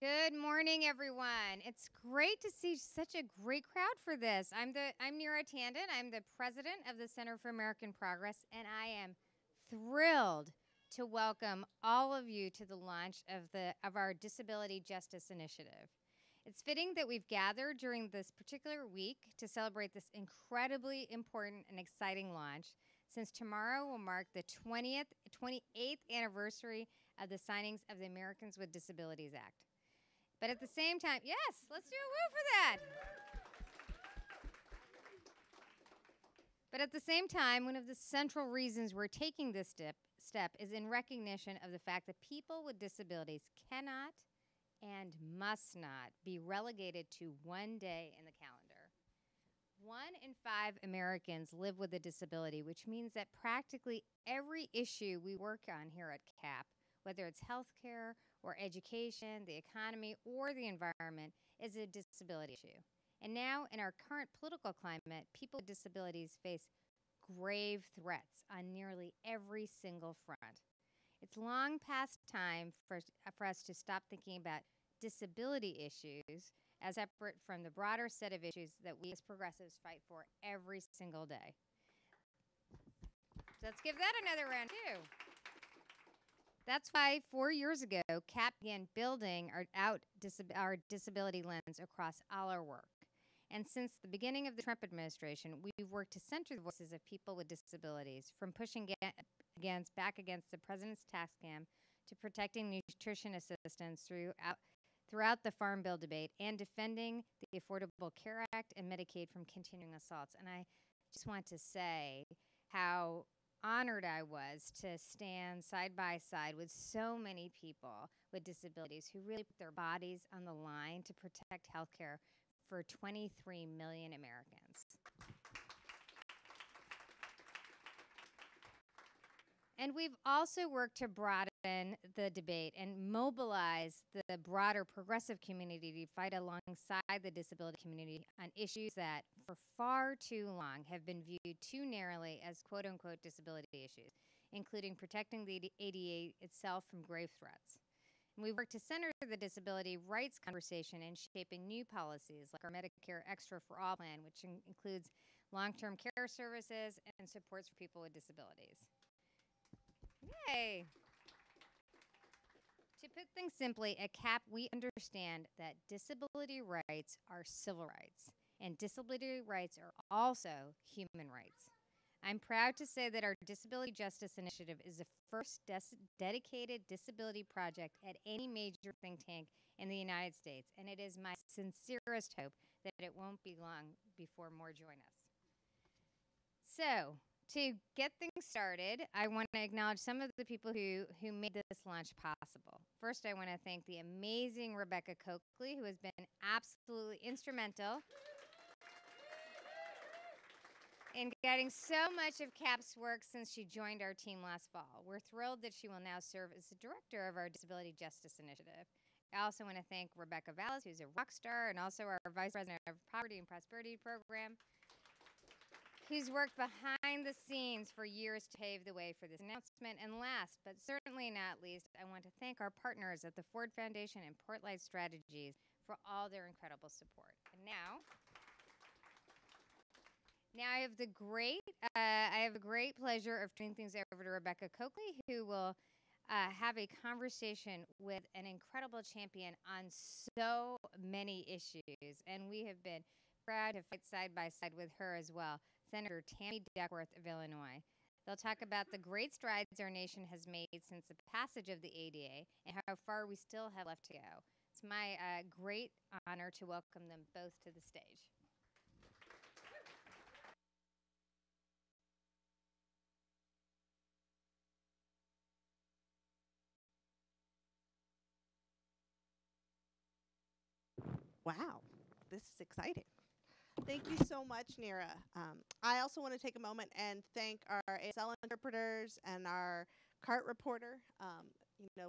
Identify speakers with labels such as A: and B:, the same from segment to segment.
A: Good morning, everyone. It's great to see such a great crowd for this. I'm Neera Tandon. I'm the president of the Center for American Progress, and I am thrilled to welcome all of you to the launch of our Disability Justice Initiative. It's fitting that we've gathered during this particular week to celebrate this incredibly important and exciting launch, since tomorrow will mark the 28th anniversary of the signings of the Americans with Disabilities Act. But at the same time, yes, let's do a woo for that. But at the same time, one of the central reasons we're taking this step is in recognition of the fact that people with disabilities cannot and must not be relegated to one day in the calendar. 1 in 5 Americans live with a disability, which means that practically every issue we work on here at CAP, whether it's healthcare or education, the economy, or the environment, is a disability issue. And now, in our current political climate, people with disabilities face grave threats on nearly every single front. It's long past time for us to stop thinking about disability issues as separate from the broader set of issues that we as progressives fight for every single day. So let's give that another round, too. That's why 4 years ago, CAP began building our disability lens across all our work. And since the beginning of the Trump administration, we've worked to center the voices of people with disabilities, from pushing back against the president's tax scam to protecting nutrition assistance throughout the Farm Bill debate, and defending the Affordable Care Act and Medicaid from continuing assaults. And I just want to say how honored I was to stand side by side with so many people with disabilities who really put their bodies on the line to protect healthcare for 23 million Americans. And we've also worked to broaden the debate and mobilize the broader progressive community to fight alongside the disability community on issues that for far too long have been viewed too narrowly as quote-unquote disability issues, including protecting the ADA itself from grave threats. And we work to center the disability rights conversation in shaping new policies like our Medicare Extra for All plan, which includes long-term care services and supports for people with disabilities. Yay! To put things simply, at CAP, we understand that disability rights are civil rights, and disability rights are also human rights. I'm proud to say that our Disability Justice Initiative is the first dedicated disability project at any major think tank in the United States, and it is my sincerest hope that it won't be long before more join us. So, to get things started, I want to acknowledge some of the people who made this launch possible. First, I want to thank the amazing Rebecca Coakley, who has been absolutely instrumental in guiding so much of CAP's work since she joined our team last fall. We're thrilled that she will now serve as the director of our Disability Justice Initiative. I also want to thank Rebecca Vallis, who's a rock star, and also our vice president of Poverty and Prosperity Program, who's worked behind the scenes for years to pave the way for this announcement. And last, but certainly not least, I want to thank our partners at the Ford Foundation and Portlight Strategies for all their incredible support. And now I have the great pleasure of turning things over to Rebecca Coakley, who will have a conversation with an incredible champion on so many issues. And we have been proud to fight side by side with her as well, Senator Tammy Duckworth of Illinois. They'll talk about the great strides our nation has made since the passage of the ADA and how far we still have left to go. It's my great honor to welcome them both to the stage.
B: Wow, this is exciting. Thank you so much, Neera. I also want to take a moment and thank our ASL interpreters and our CART reporter.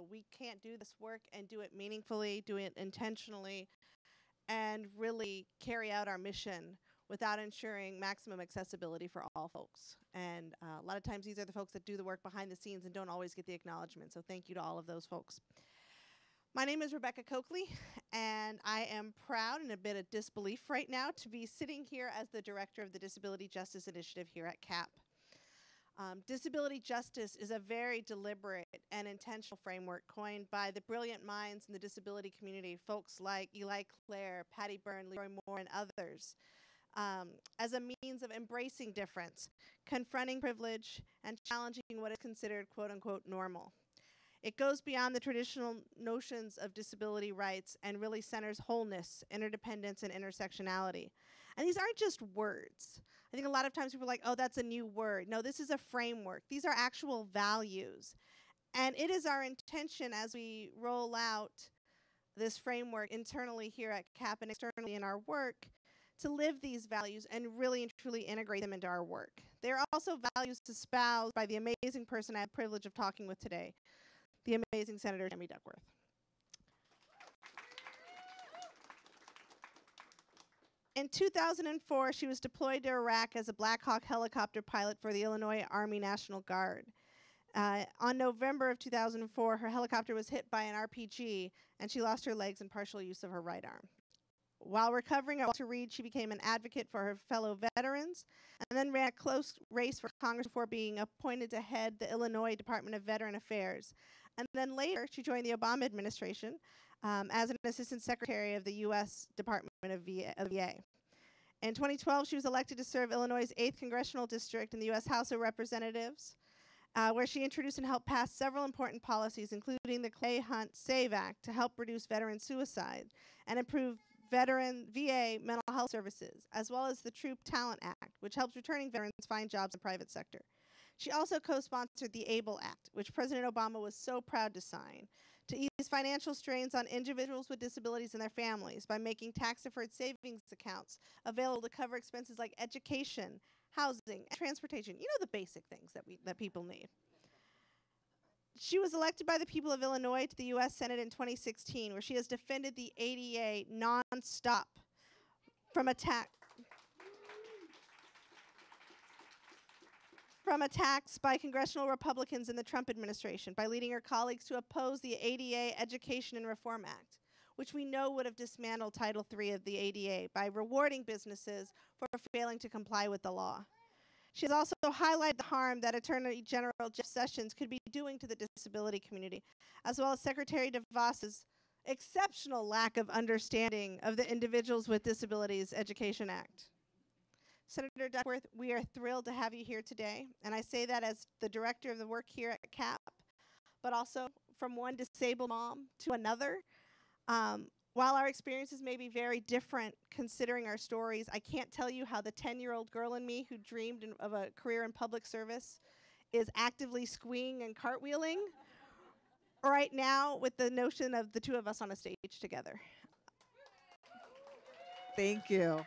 B: We can't do this work and do it meaningfully, do it intentionally, and really carry out our mission without ensuring maximum accessibility for all folks. And a lot of times these are the folks that do the work behind the scenes and don't always get the acknowledgement. So thank you to all of those folks. My name is Rebecca Coakley, and I am proud and a bit of disbelief right now to be sitting here as the director of the Disability Justice Initiative here at CAP. Disability justice is a very deliberate and intentional framework coined by the brilliant minds in the disability community, folks like Eli Clare, Patty Byrne, Leroy Moore, and others, as a means of embracing difference, confronting privilege, and challenging what is considered quote-unquote normal. It goes beyond the traditional notions of disability rights and really centers wholeness, interdependence, and intersectionality. And these aren't just words. I think a lot of times people are like, oh, that's a new word. No, this is a framework. These are actual values. And it is our intention as we roll out this framework internally here at CAP and externally in our work to live these values and really and truly integrate them into our work. They are also values espoused by the amazing person I have the privilege of talking with today, the amazing Senator Tammy Duckworth. In 2004, she was deployed to Iraq as a Black Hawk helicopter pilot for the Illinois Army National Guard. On November of 2004, her helicopter was hit by an RPG, and she lost her legs and partial use of her right arm. While recovering at Walter Reed, she became an advocate for her fellow veterans, and then ran a close race for Congress before being appointed to head the Illinois Department of Veteran Affairs. And then later, she joined the Obama administration as an assistant secretary of the U.S. Department of VA. In 2012, she was elected to serve Illinois' 8th Congressional District in the U.S. House of Representatives, where she introduced and helped pass several important policies, including the Clay Hunt SAVE Act to help reduce veteran suicide and improve veteran VA mental health services, as well as the Troop Talent Act, which helps returning veterans find jobs in the private sector. She also co-sponsored the ABLE Act, which President Obama was so proud to sign, to ease financial strains on individuals with disabilities and their families by making tax-deferred savings accounts available to cover expenses like education, housing, and transportation. You know, the basic things that people need. She was elected by the people of Illinois to the U.S. Senate in 2016, where she has defended the ADA nonstop from attacks by congressional Republicans in the Trump administration by leading her colleagues to oppose the ADA Education and Reform Act, which we know would have dismantled Title III of the ADA by rewarding businesses for failing to comply with the law. She has also highlighted the harm that Attorney General Jeff Sessions could be doing to the disability community, as well as Secretary DeVos's exceptional lack of understanding of the Individuals with Disabilities Education Act. Senator Duckworth, we are thrilled to have you here today, and I say that as the director of the work here at CAP, but also from one disabled mom to another. While our experiences may be very different considering our stories, I can't tell you how the 10-year-old girl in me who dreamed of a career in public service is actively squeeing and cartwheeling right now with the notion of the two of us on a stage together.
C: Thank you.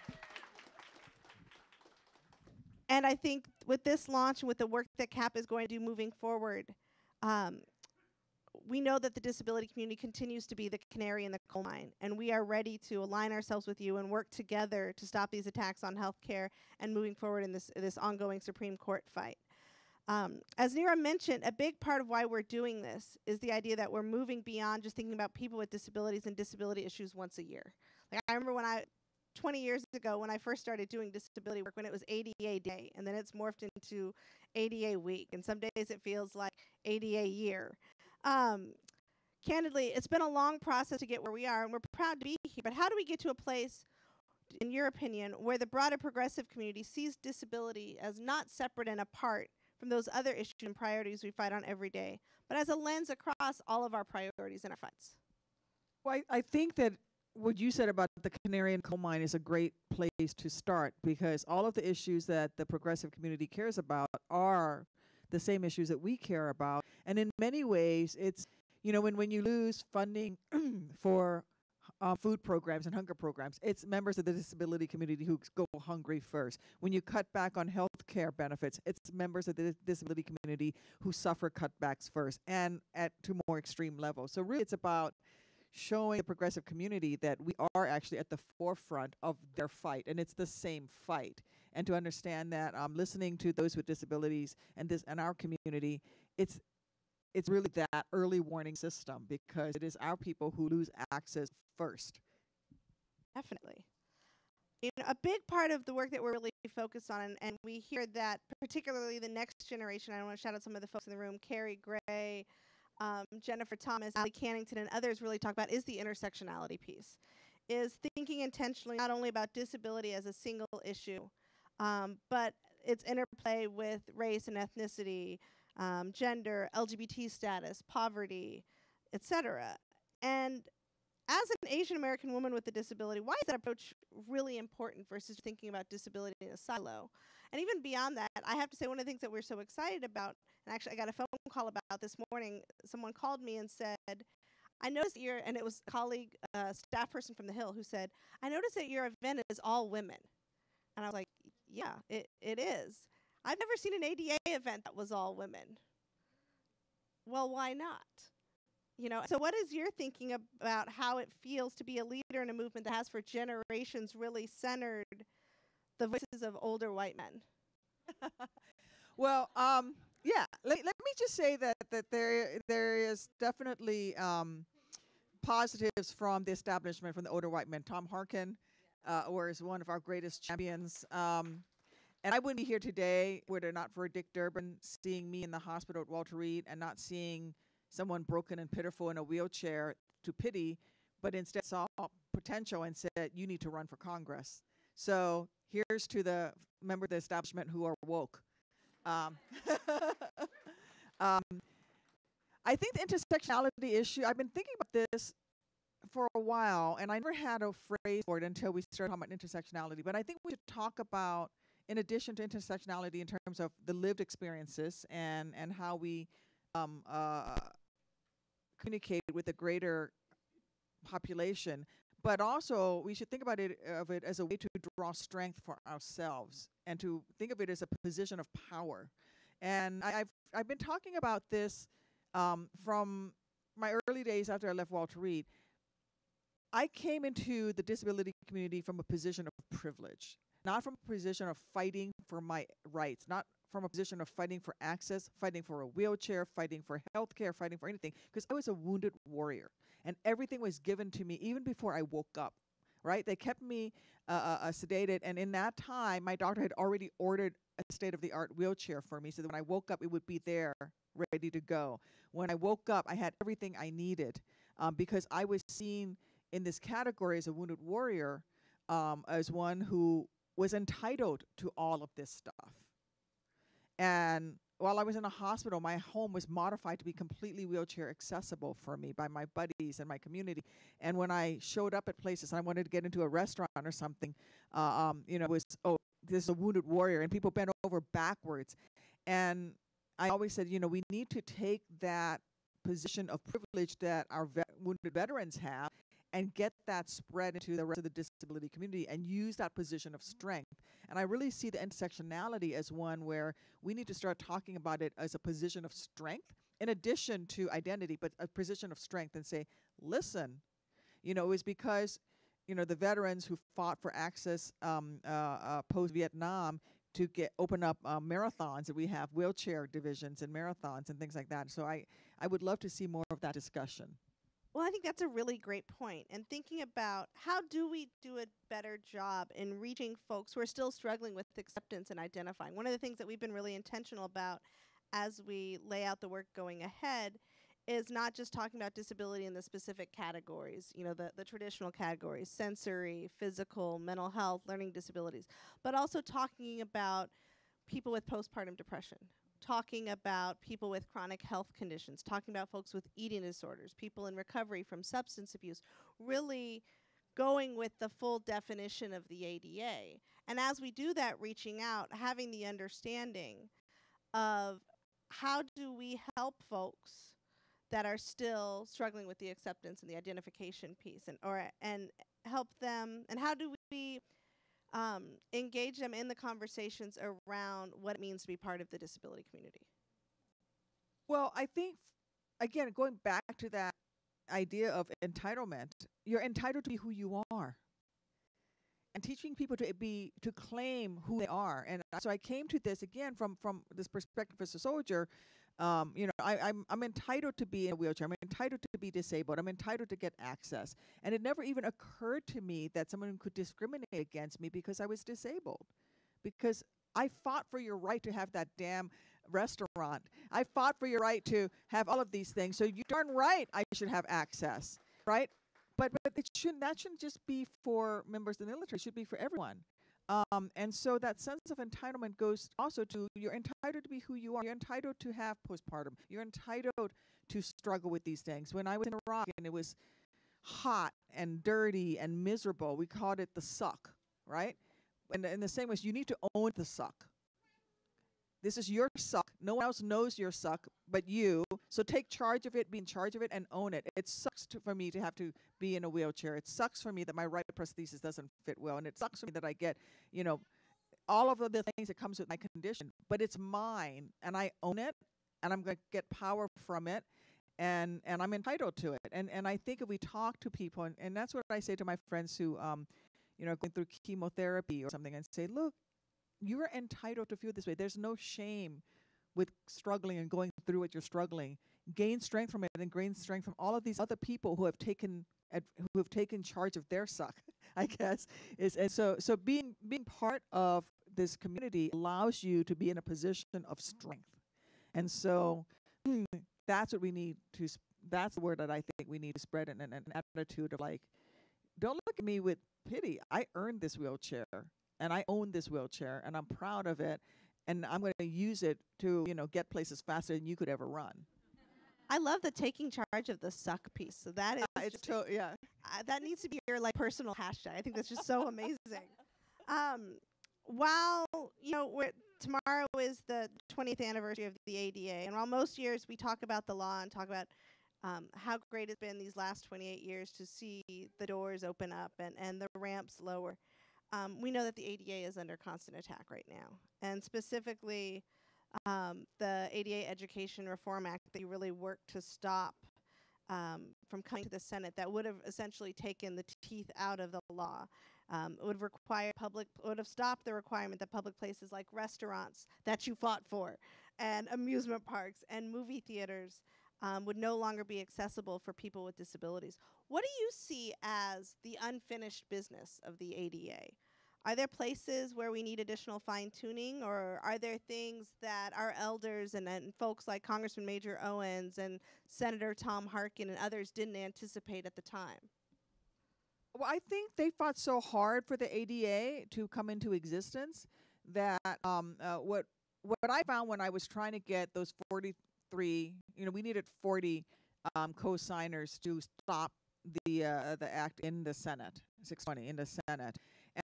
B: And I think with this launch and with the work that CAP is going to do moving forward, we know that the disability community continues to be the canary in the coal mine, and we are ready to align ourselves with you and work together to stop these attacks on healthcare and moving forward in this ongoing Supreme Court fight. As Neera mentioned, a big part of why we're doing this is the idea that we're moving beyond just thinking about people with disabilities and disability issues once a year. Like, I remember 20 years ago when I first started doing disability work, when it was ADA Day, and then it's morphed into ADA Week, and some days it feels like ADA Year. Candidly, it's been a long process to get where we are, and we're proud to be here, but how do we get to a place, in your opinion, where the broader progressive community sees disability as not separate and apart from those other issues and priorities we fight on every day, but as a lens across all of our priorities and our fights?
C: Well, I think that what you said about the canary in the coal mine is a great place to start, because all of the issues that the progressive community cares about are the same issues that we care about. And in many ways, it's, you know, when you lose funding for food programs and hunger programs, it's members of the disability community who go hungry first. When you cut back on health care benefits, it's members of the disability community who suffer cutbacks first, and to more extreme levels. So really it's about showing the progressive community that we are actually at the forefront of their fight, and it's the same fight. And to understand that, listening to those with disabilities and our community, it's it's really that early warning system, because it is our people who lose access first.
B: Definitely. A big part of the work that we're really focused on, and we hear that particularly the next generation, I want to shout out some of the folks in the room, Carrie Gray, Jennifer Thomas, Ali Cannington, and others really talk about, is the intersectionality piece. Is thinking intentionally not only about disability as a single issue, but its interplay with race and ethnicity, gender, LGBT status, poverty, etc. And as an Asian American woman with a disability, why is that approach really important versus thinking about disability in a silo? And even beyond that, I have to say one of the things that we're so excited about, and actually I got a phone call about this morning, someone called me and said, I noticed that and it was a colleague, staff person from the Hill, who said, I noticed that your event is all women. And I was like, yeah, it is. I've never seen an ADA event that was all women. Well, why not? So what is your thinking about how it feels to be a leader in a movement that has for generations really centered the voices of older white men?
C: Well, yeah, let me just say that there is definitely positives from the establishment, from the older white men. Tom Harkin was one of our greatest champions. And I wouldn't be here today were it not for Dick Durbin seeing me in the hospital at Walter Reed and not seeing someone broken and pitiful in a wheelchair to pity, but instead saw potential and said, you need to run for Congress. So here's to the member of the establishment who are woke. I think the intersectionality issue, I've been thinking about this for a while, and I never had a phrase for it until we started talking about intersectionality. But I think we should talk about, in addition to intersectionality, in terms of the lived experiences and how we communicate with a greater population, but also we should think about it as a way to draw strength for ourselves and to think of it as a position of power. And I've been talking about this from my early days after I left Walter Reed. I came into the disability community from a position of privilege, not from a position of fighting for my rights, not from a position of fighting for access, fighting for a wheelchair, fighting for health care, fighting for anything, because I was a wounded warrior. And everything was given to me even before I woke up, right? They kept me sedated. And in that time, my doctor had already ordered a state-of-the-art wheelchair for me so that when I woke up, it would be there, ready to go. When I woke up, I had everything I needed because I was seen in this category as a wounded warrior, as one who was entitled to all of this stuff. And while I was in a hospital, my home was modified to be completely wheelchair accessible for me by my buddies and my community. And when I showed up at places and I wanted to get into a restaurant or something, it was, oh, this is a wounded warrior, and people bent over backwards. And I always said, we need to take that position of privilege that our wounded veterans have and get that spread into the rest of the disability community and use that position of strength. And I really see the intersectionality as one where we need to start talking about it as a position of strength, in addition to identity, but a position of strength, and say, listen, it was because, the veterans who fought for access post-Vietnam to open up marathons, and we have wheelchair divisions and marathons and things like that. So I would love to see more of that discussion.
B: Well, I think that's a really great point. And thinking about how do we do a better job in reaching folks who are still struggling with acceptance and identifying. One of the things that we've been really intentional about as we lay out the work going ahead is not just talking about disability in the specific categories, the traditional categories, sensory, physical, mental health, learning disabilities, but also talking about people with postpartum depression, talking about people with chronic health conditions, talking about folks with eating disorders, people in recovery from substance abuse, really going with the full definition of the ADA. And as we do that, reaching out, having the understanding of how do we help folks that are still struggling with the acceptance and the identification piece, and help them, and how do we engage them in the conversations around what it means to be part of the disability community?
C: Well, I think, again, going back to that idea of entitlement, you're entitled to be who you are. And teaching people to claim who they are. And so I came to this, again, from this perspective as a soldier, I'm entitled to be in a wheelchair. I'm entitled to be disabled. I'm entitled to get access. And it never even occurred to me that someone could discriminate against me because I was disabled. Because I fought for your right to have that damn restaurant. I fought for your right to have all of these things. So you darn right I should have access, right? But that shouldn't just be for members of the military. It should be for everyone. And so that sense of entitlement goes also to you're entitled to be who you are. You're entitled to have postpartum. You're entitled to struggle with these things. When I was in Iraq and it was hot and dirty and miserable, we called it the suck, right? And in the same way, you need to own the suck. This is your suck. No one else knows your suck but you. So take charge of it, be in charge of it, and own it. It sucks for me to have to be in a wheelchair. It sucks for me that my right prosthesis doesn't fit well. And it sucks for me that I get, all of the things that comes with my condition. But it's mine, and I own it, and I'm going to get power from it, and I'm entitled to it. And I think if we talk to people, and that's what I say to my friends who, going through chemotherapy or something, and say, look, you're entitled to feel this way. There's no shame with struggling and going through what you're struggling. Gain strength from it and gain strength from all of these other people who have taken charge of their suck, I guess. So being part of this community allows you to be in a position of strength. And so that's what we need to, that's the word that I think we need to spread an attitude of like, don't look at me with pity. I earned this wheelchair. And I own this wheelchair, and I'm proud of it, and I'm going to use it to, get places faster than you could ever run.
B: I love the taking charge of the suck piece. So that is, that needs to be your personal hashtag. I think that's just so amazing. While tomorrow is the 20th anniversary of the ADA, and while most years we talk about the law and talk about how great it's been these last 28 years to see the doors open up and the ramps lower. We know that the ADA is under constant attack right now, and specifically the ADA Education Reform Act that you really worked to stop from coming to the Senate, that would have essentially taken the teeth out of the law. It would have stopped the requirement that public places like restaurants that you fought for, and amusement parks and movie theaters would no longer be accessible for people with disabilities. What do you see as the unfinished business of the ADA? Are there places where we need additional fine-tuning, or are there things that our elders and folks like Congressman Major Owens and Senator Tom Harkin and others didn't anticipate at the time?
C: Well, I think they fought so hard for the ADA to come into existence that what I found when I was trying to get those 43, we needed 40 co-signers to stop the act in the Senate, 620 in the Senate.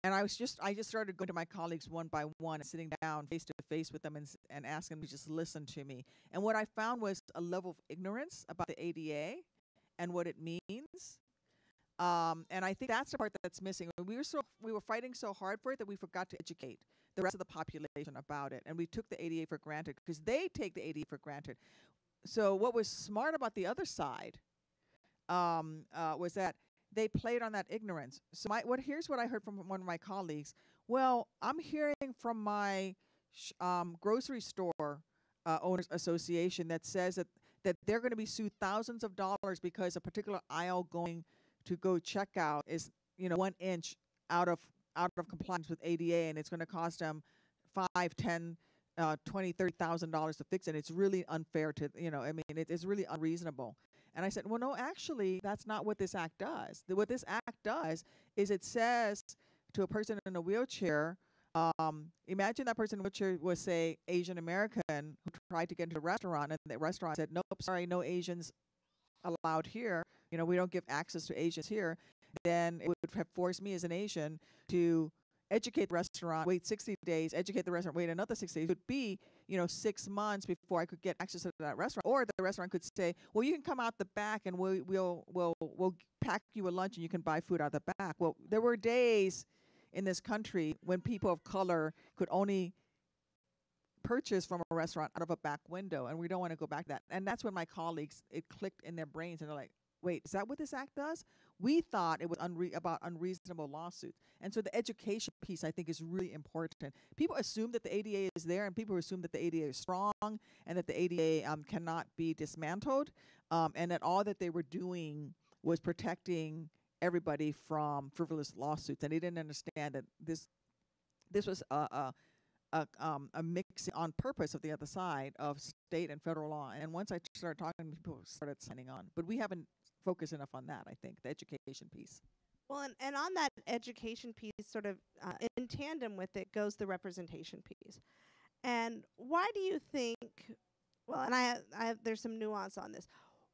C: And I just started going to my colleagues one by one, and sitting down face to face with them and asking them to just listen to me. And what I found was a level of ignorance about the ADA and what it means. And I think that's the part that's missing. We were fighting so hard for it that we forgot to educate the rest of the population about it, and we took the ADA for granted because they take the ADA for granted. So what was smart about the other side was that they played on that ignorance. So here's what I heard from one of my colleagues. Well, I'm hearing from my grocery store owners association that says that they're going to be sued thousands of dollars because a particular aisle going to go check out is 1 inch out of compliance with ADA, and it's going to cost them $5, $10, $20, $30,000 to fix it. It's really unfair to it's really unreasonable. And I said, well, no, actually, that's not what this act does. What this act does is it says to a person in a wheelchair, imagine that person in a wheelchair was, say, Asian American who tried to get into a restaurant, and the restaurant said, nope, sorry, no Asians allowed here. We don't give access to Asians here. Then it would have forced me as an Asian to educate the restaurant, wait 60 days, educate the restaurant, wait another 60 days. It would be, 6 months before I could get access to that restaurant. Or the restaurant could say, well, you can come out the back and we'll pack you a lunch and you can buy food out the back. Well, there were days in this country when people of color could only purchase from a restaurant out of a back window, and we don't want to go back to that. And that's when my colleagues, it clicked in their brains, and they're like, wait, is that what this act does? We thought it was about unreasonable lawsuits. And so the education piece, I think, is really important. People assume that the ADA is there, and people assume that the ADA is strong and that the ADA cannot be dismantled, and that all that they were doing was protecting everybody from frivolous lawsuits. And they didn't understand that this was a mix on purpose of the other side of state and federal law. And once I started talking, people started signing on. But we haven't focused enough on that, I think, the education piece.
B: Well, and on that education piece, sort of in tandem with it goes the representation piece. And why do you think, well, and there's some nuance on this.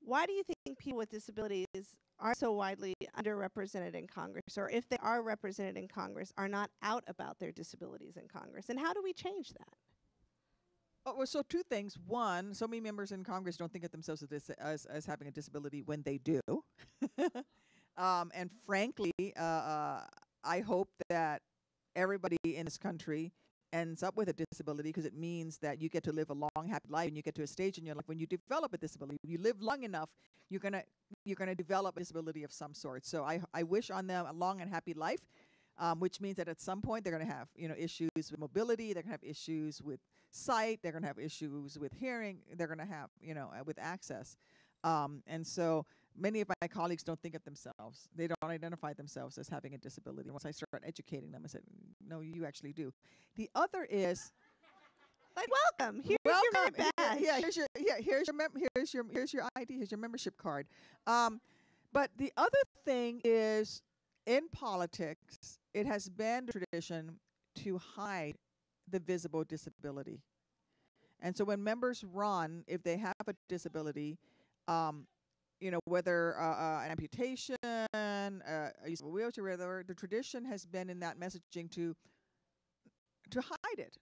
B: Why do you think people with disabilities are so widely underrepresented in Congress, or if they are represented in Congress, are not out about their disabilities in Congress? And how do we change that?
C: Oh, well, so two things. One, so many members in Congress don't think of themselves as having a disability when they do. And frankly, I hope that everybody in this country ends up with a disability, because it means that you get to live a long, happy life, and you get to a stage in your life when you develop a disability. If you live long enough, you're gonna develop a disability of some sort. So I wish on them a long and happy life, which means that at some point they're gonna have issues with mobility, they're gonna have issues with sight, they're gonna have issues with hearing, they're gonna have with access, and so many of my colleagues don't think of themselves. They don't identify themselves as having a disability. Once I start educating them, I said, no, you actually do. The other is,
B: like, welcome. Here's your badge.
C: Here's your ID. Here's your membership card. But the other thing is, in politics, it has been the tradition to hide the visible disability. And so when members run, if they have a disability, whether an amputation, use of a wheelchair, whatever, the tradition has been in that messaging to hide it,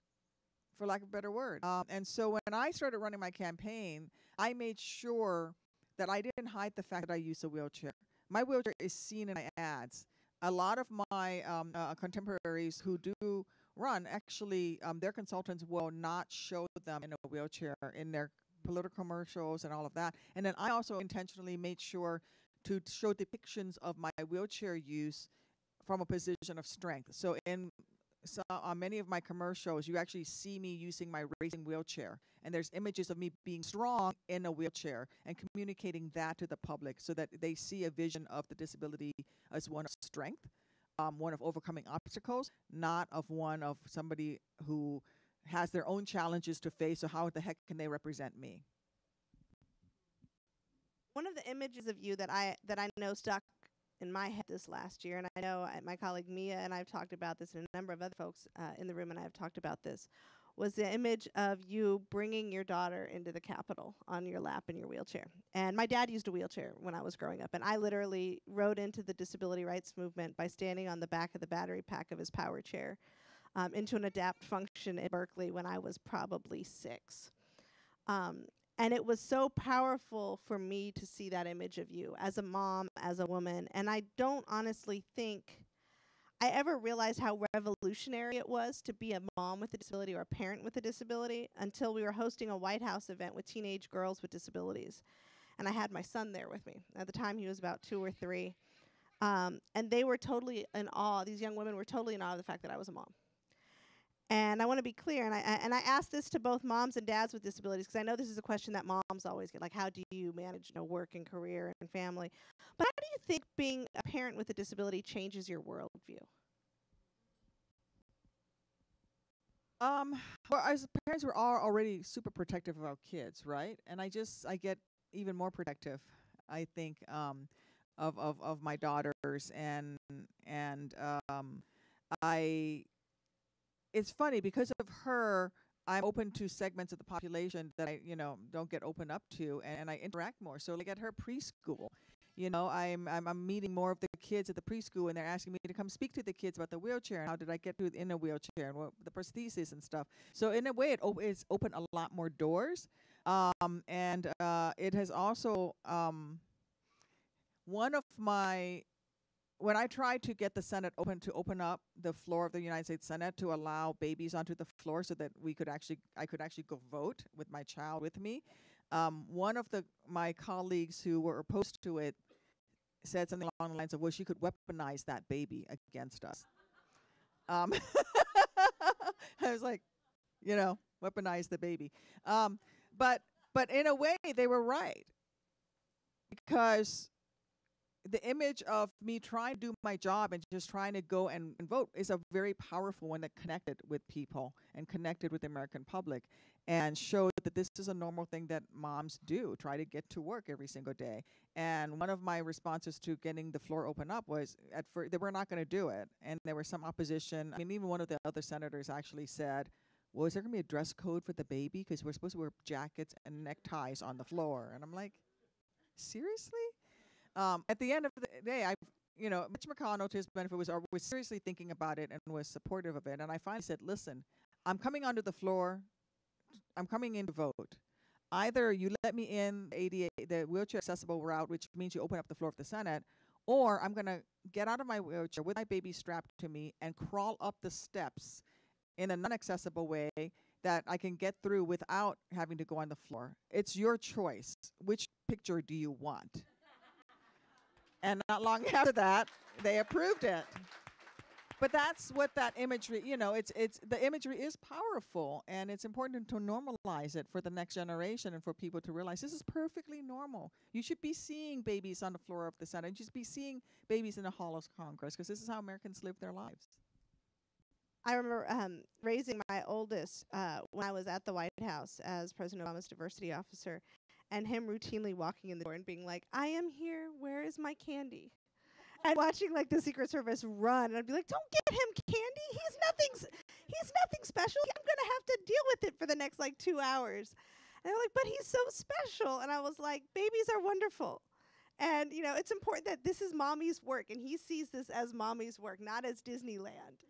C: for lack of a better word. And so when I started running my campaign, I made sure that I didn't hide the fact that I use a wheelchair. My wheelchair is seen in my ads. A lot of my contemporaries who do run, actually, their consultants will not show them in a wheelchair in their political commercials and all of that. And then I also intentionally made sure to show depictions of my wheelchair use from a position of strength. So on many of my commercials, you actually see me using my racing wheelchair, and there's images of me being strong in a wheelchair and communicating that to the public so that they see a vision of the disability as one of strength, one of overcoming obstacles, not of one of somebody who has their own challenges to face. So how the heck can they represent me?
B: One of the images of you that I know stuck in my head this last year, and I know my colleague Mia and I've talked about this, and a number of other folks in the room and I have talked about this, was the image of you bringing your daughter into the Capitol on your lap in your wheelchair. And my dad used a wheelchair when I was growing up, and I literally rode into the disability rights movement by standing on the back of the battery pack of his power chair into an adapt function in Berkeley when I was probably 6. And it was so powerful for me to see that image of you as a mom, as a woman. And I don't honestly think I ever realized how revolutionary it was to be a mom with a disability or a parent with a disability until we were hosting a White House event with teenage girls with disabilities. And I had my son there with me. At the time, he was about 2 or 3. And they were totally in awe. These young women were totally in awe of the fact that I was a mom. And I want to be clear, and I ask this to both moms and dads with disabilities, because I know this is a question that moms always get, like, how do you manage work and career and family? But how do you think being a parent with a disability changes your worldview?
C: Well, as parents, we're all already super protective of our kids, right? And I get even more protective, I think, of my daughters, and it's funny, because of her, I'm open to segments of the population that I, don't get open up to, and I interact more. So, like at her preschool, I'm meeting more of the kids at the preschool, and they're asking me to come speak to the kids about the wheelchair and how did I get to in a wheelchair and what the prosthesis and stuff. So in a way, it's opened a lot more doors, and it has also when I tried to get the Senate to open up the floor of the United States Senate to allow babies onto the floor so that I could actually go vote with my child with me, one of my colleagues who were opposed to it said something along the lines of, well, she could weaponize that baby against us. I was like, weaponize the baby. But in a way, they were right, because the image of me trying to do my job and just trying to go and vote is a very powerful one that connected with people and connected with the American public and showed that this is a normal thing that moms do, try to get to work every single day. And one of my responses to getting the floor open up was, at first, they were not going to do it. And there was some opposition. I mean, even one of the other senators actually said, well, is there going to be a dress code for the baby? Because we're supposed to wear jackets and neckties on the floor. And I'm like, seriously? At the end of the day, Mitch McConnell, to his benefit, was seriously thinking about it and was supportive of it. And I finally said, listen, I'm coming onto the floor. I'm coming in to vote. Either you let me in the wheelchair accessible route, which means you open up the floor of the Senate, or I'm going to get out of my wheelchair with my baby strapped to me and crawl up the steps in a non-accessible way that I can get through without having to go on the floor. It's your choice. Which picture do you want? And not long after that, they approved it. But that's what that imagery, it's the imagery is powerful, and it's important to normalize it for the next generation and for people to realize this is perfectly normal. You should be seeing babies on the floor of the Senate. You should be seeing babies in the halls of Congress, because this is how Americans live their lives.
B: I remember raising my oldest when I was at the White House as President Obama's diversity officer, and him routinely walking in the door and being like, I am here, where is my candy? And watching like the Secret Service run, and I'd be like, don't get him candy. He's nothing special. I'm gonna have to deal with it for the next like 2 hours. And they're like, but he's so special. And I was like, babies are wonderful. And it's important that this is mommy's work, and he sees this as mommy's work, not as Disneyland.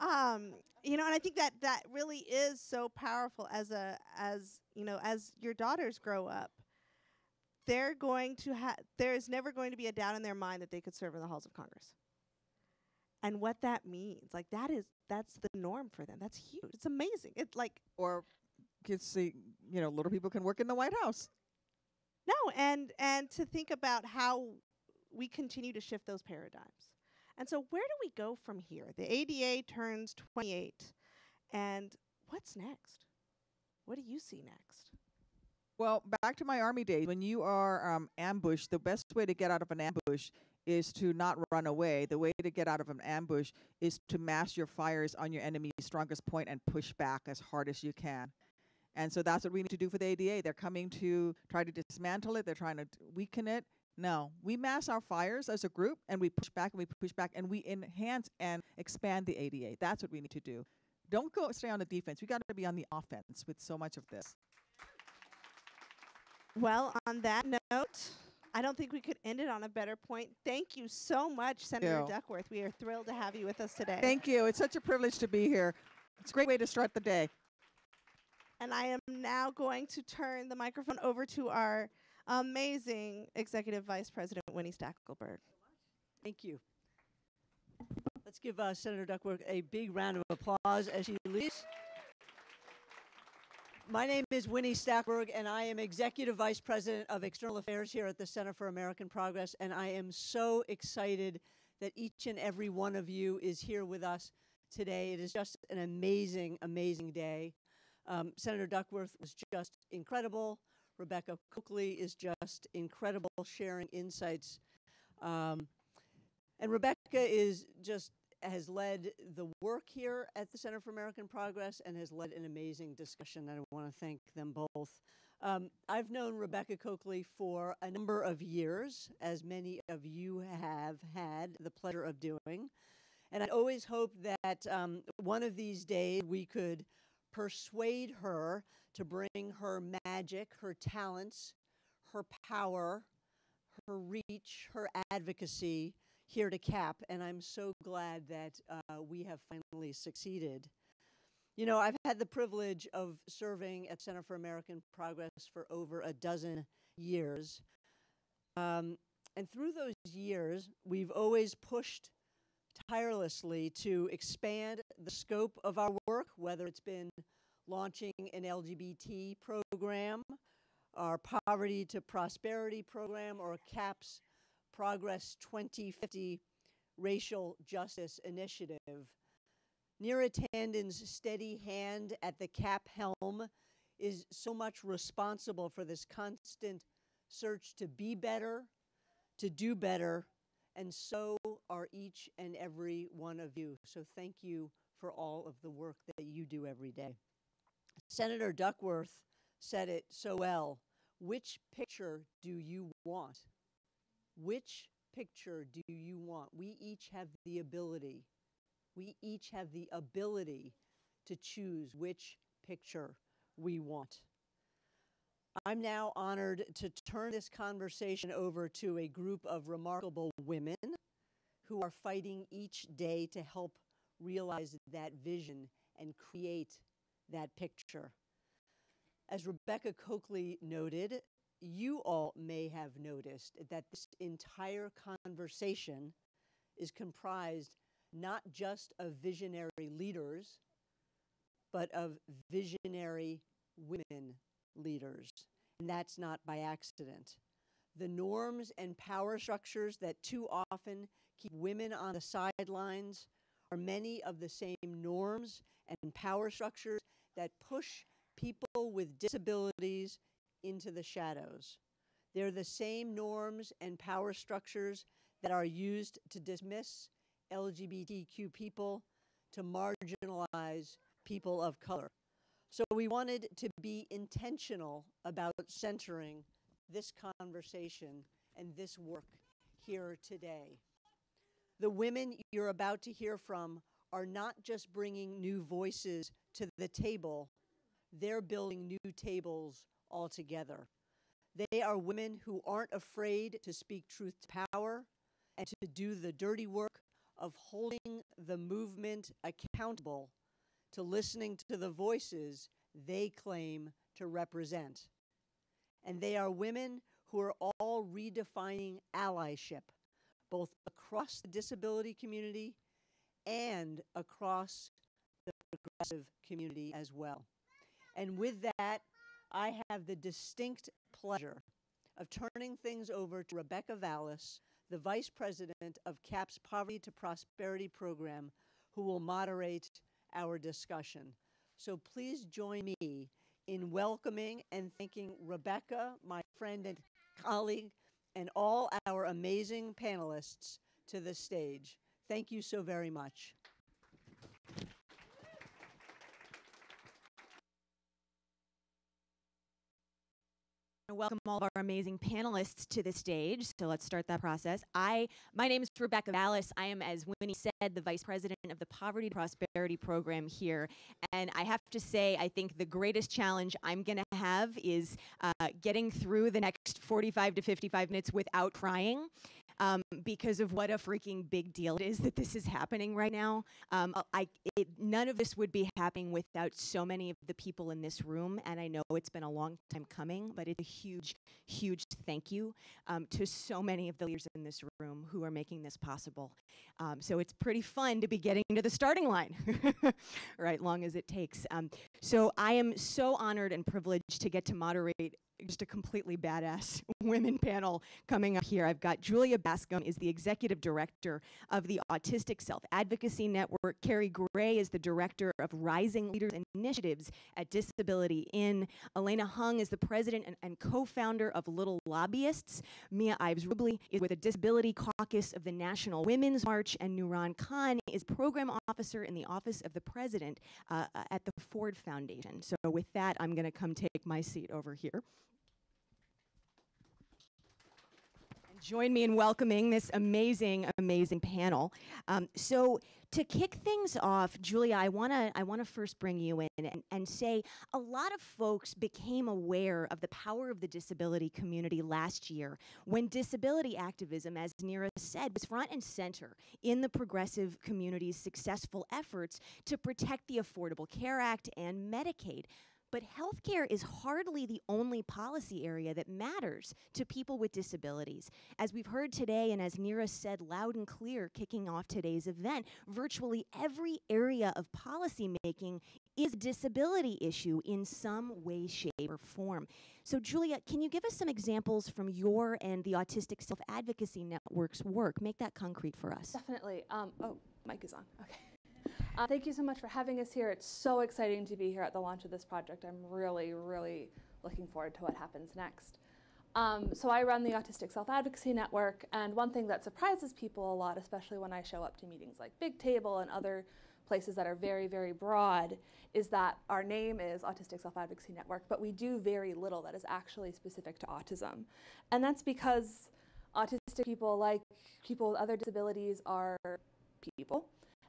B: And I think that really is so powerful as your daughters grow up. There is never going to be a doubt in their mind that they could serve in the halls of Congress. And what that means, like that's the norm for them. That's huge. It's amazing. It's like,
C: or kids see, little people can work in the White House.
B: No, and to think about how we continue to shift those paradigms. And so where do we go from here? The ADA turns 28, and what's next? What do you see next?
C: Well, back to my Army days, when you are ambushed, the best way to get out of an ambush is to not run away. The way to get out of an ambush is to mass your fires on your enemy's strongest point and push back as hard as you can. And so that's what we need to do for the ADA. They're coming to try to dismantle it. They're trying to weaken it. No, we mass our fires as a group, and we push back, and we push back, and we enhance and expand the ADA. That's what we need to do. Don't stay on the defense. We got to be on the offense with so much of this.
B: Well, on that note, I don't think we could end it on a better point. Thank you so much, Senator Duckworth. We are thrilled to have you with us today.
C: Thank you. It's such a privilege to be here. It's a great way to start the day.
B: And I am now going to turn the microphone over to our amazing Executive Vice President, Winnie Stackelberg.
D: Thank you. Let's give Senator Duckworth a big round of applause as she leads. My name is Winnie Stackelberg, and I am Executive Vice President of External Affairs here at the Center for American Progress, and I am so excited that each and every one of you is here with us today. It is just an amazing, amazing day. Senator Duckworth was just incredible. Rebecca Coakley is just incredible, sharing insights. And Rebecca has led the work here at the Center for American Progress and has led an amazing discussion, and I want to thank them both. I've known Rebecca Coakley for a number of years, as many of you have had the pleasure of doing. And I always hoped that one of these days we could persuade her to bring her magic, her talents, her power, her reach, her advocacy here to CAP, and I'm so glad that we have finally succeeded. You know, I've had the privilege of serving at Center for American Progress for over a dozen years. And through those years, we've always pushed tirelessly to expand the scope of our work, whether it's been launching an LGBT program, our Poverty to Prosperity program, or CAP's Progress 2050 Racial Justice Initiative. Neera Tandon's steady hand at the CAP helm is so much responsible for this constant search to be better, to do better, and so are each and every one of you. So thank you for all of the work that you do every day. Senator Duckworth said it so well. Which picture do you want? Which picture do you want? We each have the ability. We each have the ability to choose which picture we want. I'm now honored to turn this conversation over to a group of remarkable women who are fighting each day to help realize that vision and create that picture. As Rebecca Coakley noted, you all may have noticed that this entire conversation is comprised not just of visionary leaders, but of visionary women leaders. And that's not by accident. The norms and power structures that too often keep women on the sidelines are many of the same norms and power structures that push people with disabilities into the shadows. They're the same norms and power structures that are used to dismiss LGBTQ people, to marginalize people of color. So we wanted to be intentional about centering this conversation and this work here today. The women you're about to hear from are not just bringing new voices to the table, they're building new tables altogether. They are women who aren't afraid to speak truth to power and to do the dirty work of holding the movement accountable to listening to the voices they claim to represent. And they are women who are all redefining allyship, both across the disability community and across the progressive community as well. And with that, I have the distinct pleasure of turning things over to Rebecca Vallis, the Vice President of CAP's Poverty to Prosperity Program, who will moderate our discussion. So please join me in welcoming and thanking Rebecca, my friend and colleague, and all our amazing panelists to the stage. Thank you so very much.
E: Welcome all of our amazing panelists to the stage. So let's start that process. My name is Rebecca Vallis. I am, as Winnie said, the Vice President of the Poverty to Prosperity Program here. And I have to say, I think the greatest challenge I'm going to have is getting through the next 45 to 55 minutes without crying. Because of what a freaking big deal it is that this is happening right now. None of this would be happening without so many of the people in this room, and I know it's been a long time coming, but it's a huge, huge thank you to so many of the leaders in this room who are making this possible. So it's pretty fun to be getting to the starting line, right, long as it takes. So I am so honored and privileged to get to moderate just a completely badass women panel coming up here. I've got Julia Bascom is the Executive Director of the Autistic Self-Advocacy Network. Carrie Gray is the Director of Rising Leaders Initiatives at Disability In. Elena Hung is the President and co-founder of Little Lobbyists. Mia Ives-Rubley is with the Disability Caucus of the National Women's March, and Nuran Khan is Program Officer in the Office of the President at the Ford Foundation. So with that, I'm going to come take my seat over here. Join me in welcoming this amazing, amazing panel. So to kick things off, Julia, I wanna first bring you in and say a lot of folks became aware of the power of the disability community last year when disability activism, as Neera said, was front and center in the progressive community's successful efforts to protect the Affordable Care Act and Medicaid. But healthcare is hardly the only policy area that matters to people with disabilities. As we've heard today, and as Neera said loud and clear kicking off today's event, virtually every area of policy making is a disability issue in some way, shape, or form. So Julia, can you give us some examples from your and the Autistic Self-Advocacy Network's work? Make that concrete for us.
F: Definitely. Oh, mic is on. Okay. Thank you so much for having us here. It's so exciting to be here at the launch of this project. I'm really, really looking forward to what happens next. So I run the Autistic Self-Advocacy Network, and one thing that surprises people a lot, especially when I show up to meetings like Big Table and other places that are very, very broad, is that our name is Autistic Self-Advocacy Network, but we do very little that is actually specific to autism. And that's because autistic people, like people with other disabilities, are people.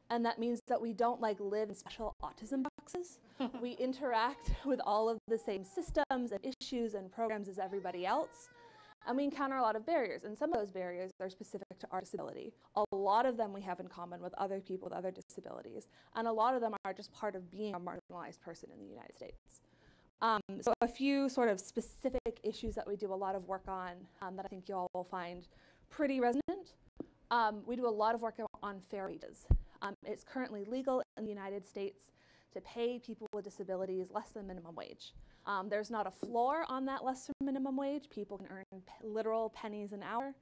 F: And that means that we don't live in special autism boxes. We interact with all of the same systems and issues and programs as everybody else. And we encounter a lot of barriers. And some of those barriers are specific to our disability. A lot of them we have in common with other people with other disabilities. And a lot of them are just part of being a marginalized person in the United States. So a few sort of specific issues that we do a lot of work on that I think you all will find pretty resonant. We do a lot of work on fair wages. It's currently legal in the United States to pay people with disabilities less than minimum wage. There's not a floor on that less than minimum wage. People can earn literal pennies an hour.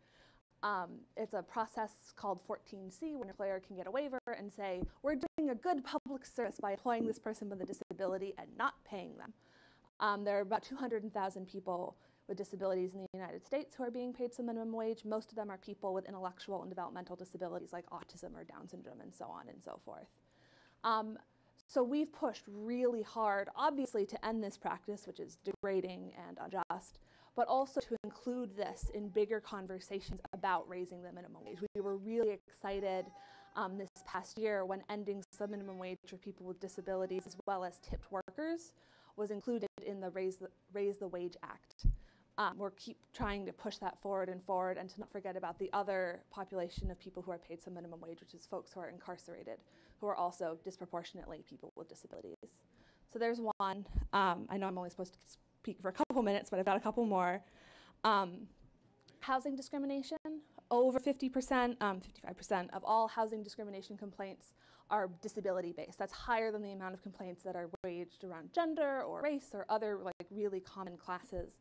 F: It's a process called 14C, when an employer can get a waiver and say, we're doing a good public service by employing this person with a disability and not paying them. There are about 200,000 people with disabilities in the United States who are being paid some minimum wage. Most of them are people with intellectual and developmental disabilities like autism or Down syndrome and so on and so forth. So we've pushed really hard, obviously, to end this practice, which is degrading and unjust, but also to include this in bigger conversations about raising the minimum wage. We were really excited this past year when ending some minimum wage for people with disabilities as well as tipped workers was included in the Raise the Wage Act. We're keep trying to push that forward and to not forget about the other population of people who are paid some minimum wage, which is folks who are incarcerated, who are also disproportionately people with disabilities. So there's one. I know I'm only supposed to speak for a couple minutes, but I've got a couple more. Housing discrimination. Over 50%, 55% of all housing discrimination complaints are disability-based. That's higher than the amount of complaints that are waged around gender or race or other really common classes.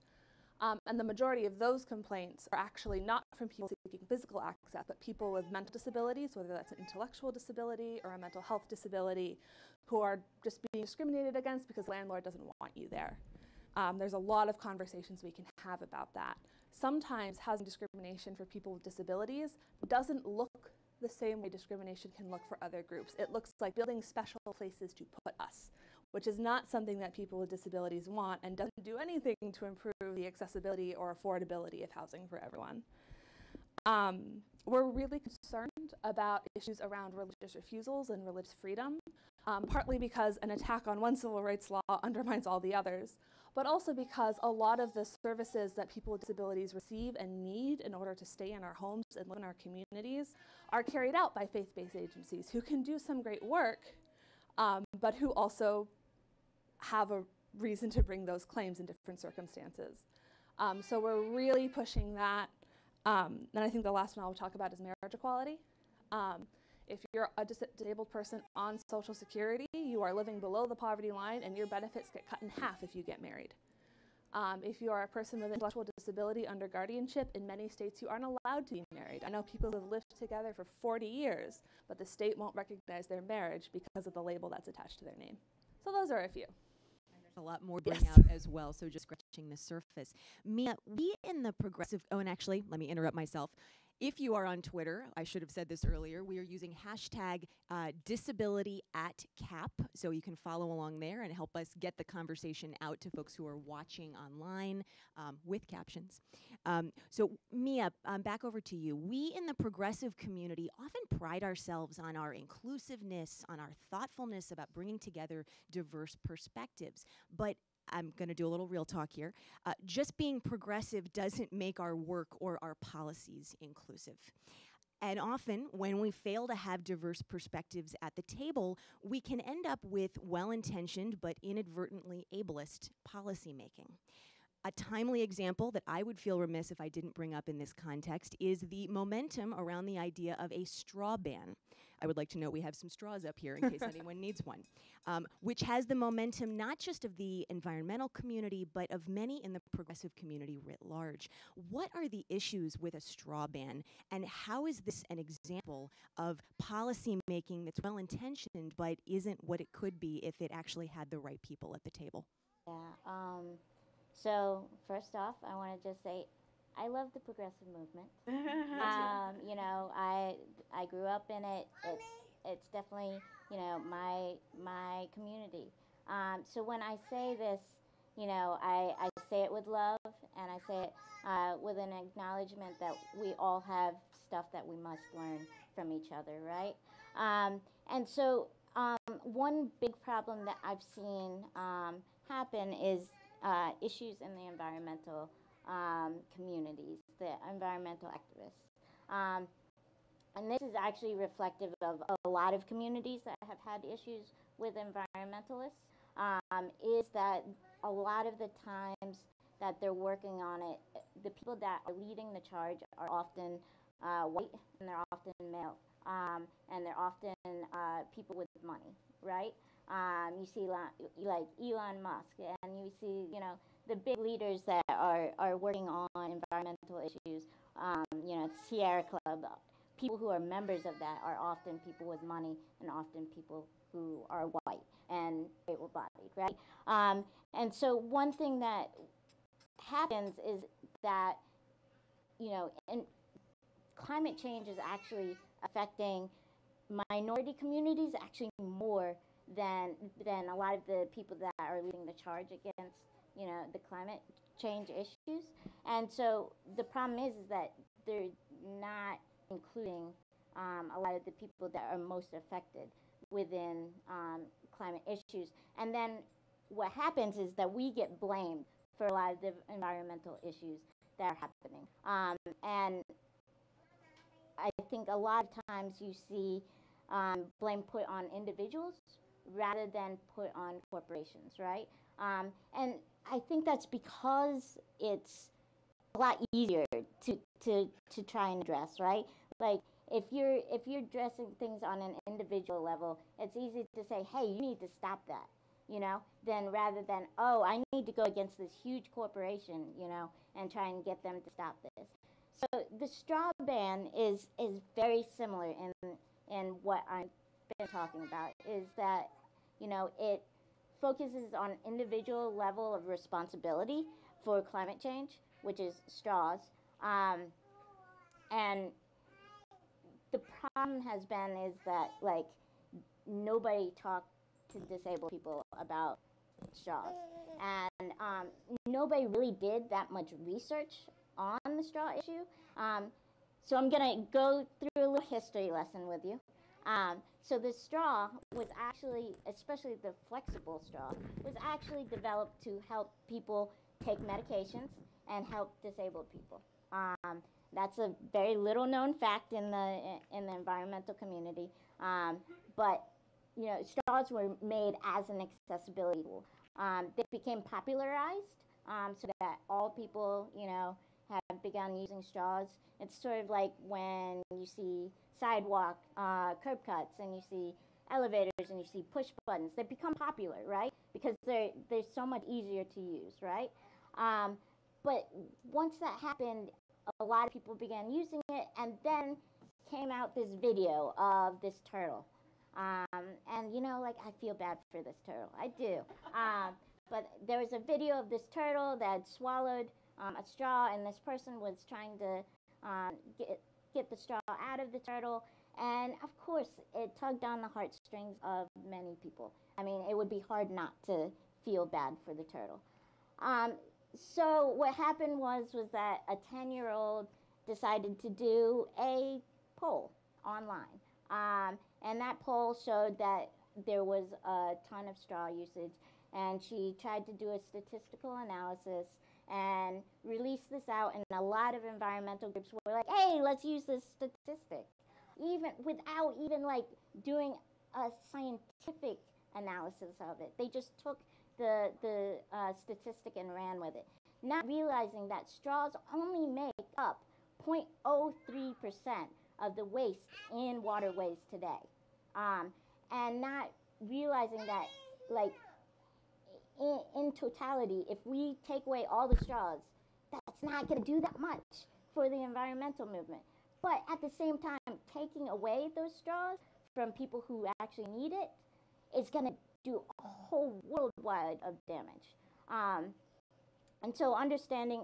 F: And the majority of those complaints are actually not from people seeking physical access, but people with mental disabilities, whether that's an intellectual disability or a mental health disability, who are just being discriminated against because the landlord doesn't want you there. There's a lot of conversations we can have about that. Sometimes housing discrimination for people with disabilities doesn't look the same way discrimination can look for other groups. It looks like building special places to put us, which is not something that people with disabilities want and doesn't do anything to improve the accessibility or affordability of housing for everyone. We're really concerned about issues around religious refusals and religious freedom, partly because an attack on one civil rights law undermines all the others, but also because a lot of the services that people with disabilities receive and need in order to stay in our homes and live in our communities are carried out by faith-based agencies who can do some great work, but who also have a reason to bring those claims in different circumstances. So we're really pushing that. And I think the last one I'll talk about is marriage equality. If you're a disabled person on Social Security, you are living below the poverty line and your benefits get cut in half if you get married. If you are a person with intellectual disability under guardianship, in many states you aren't allowed to be married. I know people who have lived together for 40 years, but the state won't recognize their marriage because of the label that's attached to their name. So those are a few.
E: There's a lot more to bring
F: Yes.
E: out as well, so just scratching the surface. Mia, we in the progressive, oh, and actually, let me interrupt myself. If you are on Twitter, I should have said this earlier, we are using hashtag #DisabilityAtCap, so you can follow along there and help us get the conversation out to folks who are watching online with captions. So Mia, back over to you. We in the progressive community often pride ourselves on our inclusiveness, on our thoughtfulness about bringing together diverse perspectives, but I'm going to do a little real talk here. Just being progressive doesn't make our work or our policies inclusive. And often, when we fail to have diverse perspectives at the table, we can end up with well-intentioned but inadvertently ableist policymaking. A timely example that I would feel remiss if I didn't bring up in this context is the momentum around the idea of a straw ban. I would like to note we have some straws up here in case anyone needs one, which has the momentum not just of the environmental community, but of many in the progressive community writ large. What are the issues with a straw ban, and how is this an example of policy making that's well-intentioned but isn't what it could be if it actually had the right people at the table?
G: Yeah. So first off, I want to just say, I love the progressive movement. You know, I grew up in it. It's definitely, you know, my community. So when I say this, you know, I say it with love, and I say it with an acknowledgement that we all have stuff that we must learn from each other, right? And so one big problem that I've seen happen is issues in the environmental communities, the environmental activists. And this is actually reflective of a lot of communities that have had issues with environmentalists, is that a lot of the times that they're working on it, the people that are leading the charge are often white, and they're often male, and they're often people with money, right? You see like Elon Musk, and you see, you know, the big leaders that are working on environmental issues, you know, Sierra Club. People who are members of that are often people with money, and often people who are white and able-bodied, right? And so one thing that happens is that, you know, and climate change is actually affecting minority communities actually more than a lot of the people that are leading the charge against, you know, the climate change issues. And so the problem is that they're not including a lot of the people that are most affected within climate issues. And then what happens is that we get blamed for a lot of the environmental issues that are happening. And I think a lot of times you see blame put on individuals rather than put on corporations, right? And I think that's because it's a lot easier to try and address, right? Like if you're addressing things on an individual level, it's easy to say, hey, you need to stop that, you know, then rather than, oh, I need to go against this huge corporation, you know, and try and get them to stop this. So the straw ban is very similar in what I've been talking about, is that, you know, it focuses on individual level of responsibility for climate change, which is straws. And the problem has been is that, like, nobody talked to disabled people about straws. And nobody really did that much research on the straw issue. So I'm going to go through a little history lesson with you. So the straw was actually, especially the flexible straw, was actually developed to help people take medications and help disabled people. That's a very little known fact in the environmental community. But you know, straws were made as an accessibility tool. They became popularized so that all people, you know, have begun using straws. It's sort of like when you see sidewalk curb cuts, and you see elevators, and you see push buttons. They become popular, right? Because they're so much easier to use, right? But once that happened, a lot of people began using it, and then came out this video of this turtle. And you know, like, I feel bad for this turtle. I do. But there was a video of this turtle that had swallowed a straw, and this person was trying to get the straw out of the turtle. And of course, it tugged on the heartstrings of many people. I mean, it would be hard not to feel bad for the turtle. So what happened was that a 10-year-old decided to do a poll online. And that poll showed that there was a ton of straw usage. And she tried to do a statistical analysis and release this out. And a lot of environmental groups were like, hey, let's use this statistic. Even without even like doing a scientific analysis of it. They just took the statistic and ran with it. not realizing that straws only make up 0.03% of the waste in waterways today. And not realizing that, like, in totality, if we take away all the straws, that's not going to do that much for the environmental movement. But at the same time, taking away those straws from people who actually need it is going to do a whole worldwide of damage. And so understanding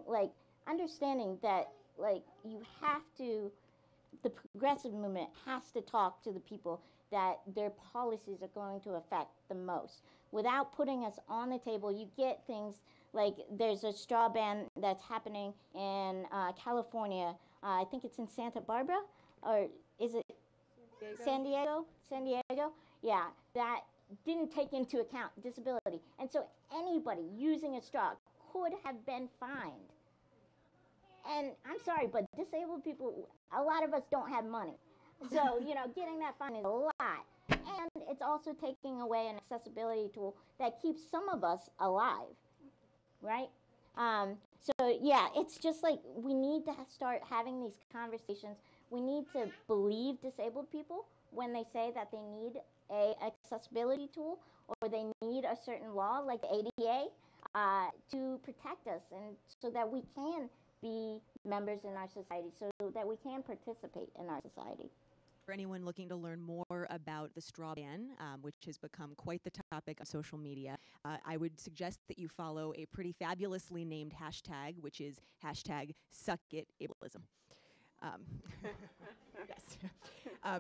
G: that, like, you have to, the progressive movement has to talk to the people that their policies are going to affect the most. Without putting us on the table, you get things like there's a straw ban that's happening in California. I think it's in Santa Barbara, or is it San Diego? San Diego? Yeah, that didn't take into account disability. And so anybody using a straw could have been fined. And I'm sorry, but disabled people, a lot of us don't have money. So, you know, getting that fine is a lot. And it's also taking away an accessibility tool that keeps some of us alive, right? So, yeah, it's just like we need to start having these conversations. We need to believe disabled people when they say that they need a accessibility tool or they need a certain law like the ADA to protect us, and so that we can be members in our society, so that we can participate in our society.
E: For anyone looking to learn more about the straw ban, which has become quite the topic on social media, I would suggest that you follow a pretty fabulously named hashtag, which is hashtag #SuckItAbleism. Yes.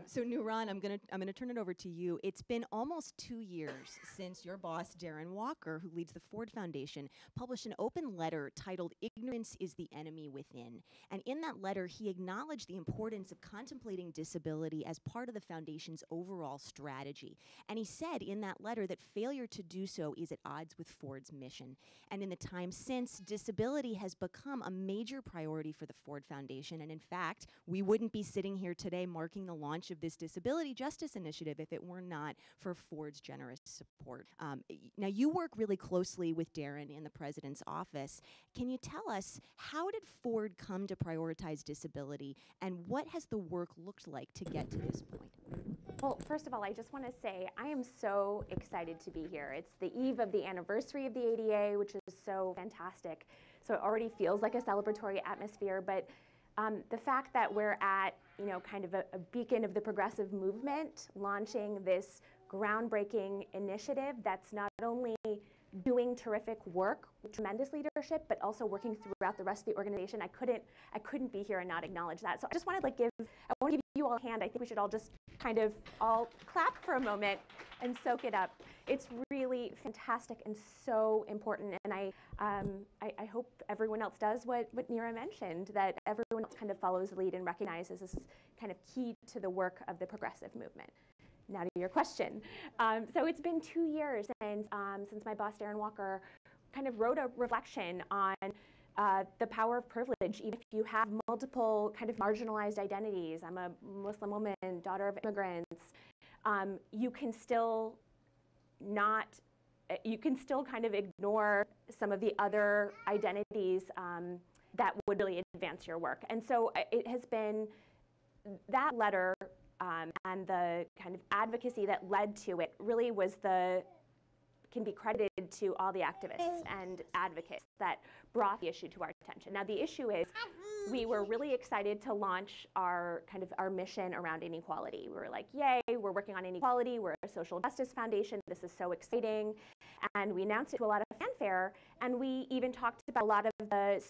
E: So Nuran, I'm gonna turn it over to you. It's been almost 2 years since your boss, Darren Walker, who leads the Ford Foundation, published an open letter titled "Ignorance is the Enemy Within." And in that letter, he acknowledged the importance of contemplating disability as part of the foundation's overall strategy. And he said in that letter that failure to do so is at odds with Ford's mission. And in the time since, disability has become a major priority for the Ford Foundation. And in fact, we wouldn't be sitting here today marking the launch of this disability justice initiative if it were not for Ford's generous support. Now, you work really closely with Darren in the president's office. Can you tell us, how did Ford come to prioritize disability, and what has the work looked like to get to this point?
H: Well, first of all, I just want to say I am so excited to be here. It's the eve of the anniversary of the ADA, which is so fantastic. So it already feels like a celebratory atmosphere, but the fact that we're at, you know, kind of a beacon of the progressive movement, launching this groundbreaking initiative that's not only doing terrific work with tremendous leadership, but also working throughout the rest of the organization. I couldn't be here and not acknowledge that. So I just want to I want to give you all a hand. I think we should all just kind of all clap for a moment and soak it up. It's really fantastic and so important. And I hope everyone else does what Neera mentioned, that everyone else kind of follows the lead and recognizes this is kind of key to the work of the progressive movement. Now to your question. So it's been 2 years since my boss, Darren Walker, kind of wrote a reflection on the power of privilege. Even if you have multiple kind of marginalized identities, I'm a Muslim woman, daughter of immigrants, you can still kind of ignore some of the other identities that would really advance your work. And so it has been that letter and the kind of advocacy that led to it really can be credited to all the activists and advocates that brought the issue to our attention. Now the issue is, we were really excited to launch our mission around inequality. We were like, yay, we're working on inequality, we're a social justice foundation, this is so exciting. And we announced it to a lot of fanfare, and we even talked about a lot of the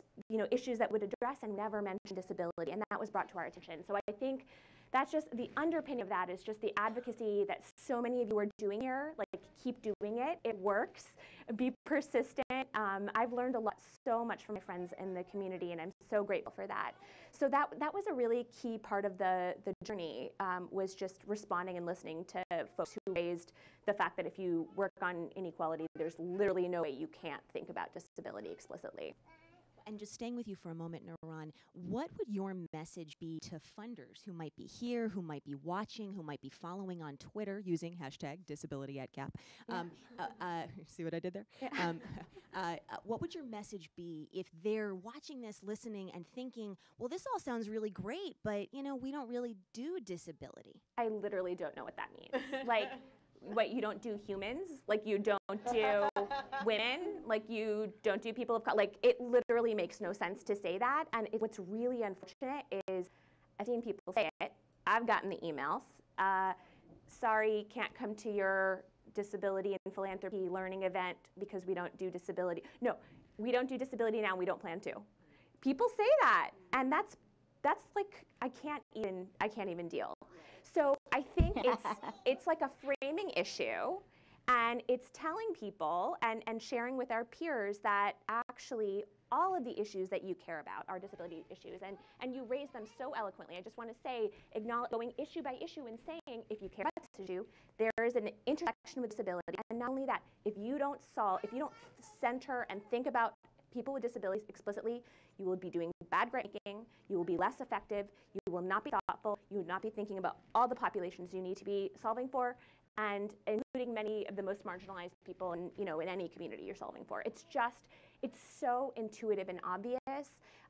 H: issues that would address, and never mentioned disability, and that was brought to our attention. So I think that's just the underpinning of that, is just the advocacy that so many of you are doing here. Like, keep doing it. It works. Be persistent. I've learned so much from my friends in the community, and I'm so grateful for that. So that was a really key part of the journey, was just responding and listening to folks who raised the fact that if you work on inequality, there's literally no way you can't think about disability explicitly.
E: And just staying with you for a moment, Naran, what would your message be to funders who might be here, who might be watching, who might be following on Twitter using hashtag #DisabilityAtGap? See what I did there?
H: Yeah.
E: What would your message be if they're watching this, listening, and thinking, well, this all sounds really great, but, you know, we don't really do disability?
H: I literally don't know what that means. Like, what, you don't do humans? Like, you don't do women? Like, you don't do people of color? Like, it literally makes no sense to say that. And what's really unfortunate is I've seen people say it. I've gotten the emails. Sorry, can't come to your disability and philanthropy learning event because we don't do disability. No, we don't do disability now, we don't plan to. People say that, and that's like, I can't even deal. So I think it's like a framing issue, and it's telling people and sharing with our peers that actually all of the issues that you care about are disability issues, and you raise them so eloquently. I just want to say, going issue by issue and saying, if you care about this issue, there is an intersection with disability, and not only that, if you don't center and think about people with disabilities explicitly, you will be doing bad grant making, you will be less effective, you will not be thoughtful, you will not be thinking about all the populations you need to be solving for, and including many of the most marginalized people in any community you're solving for. It's so intuitive and obvious.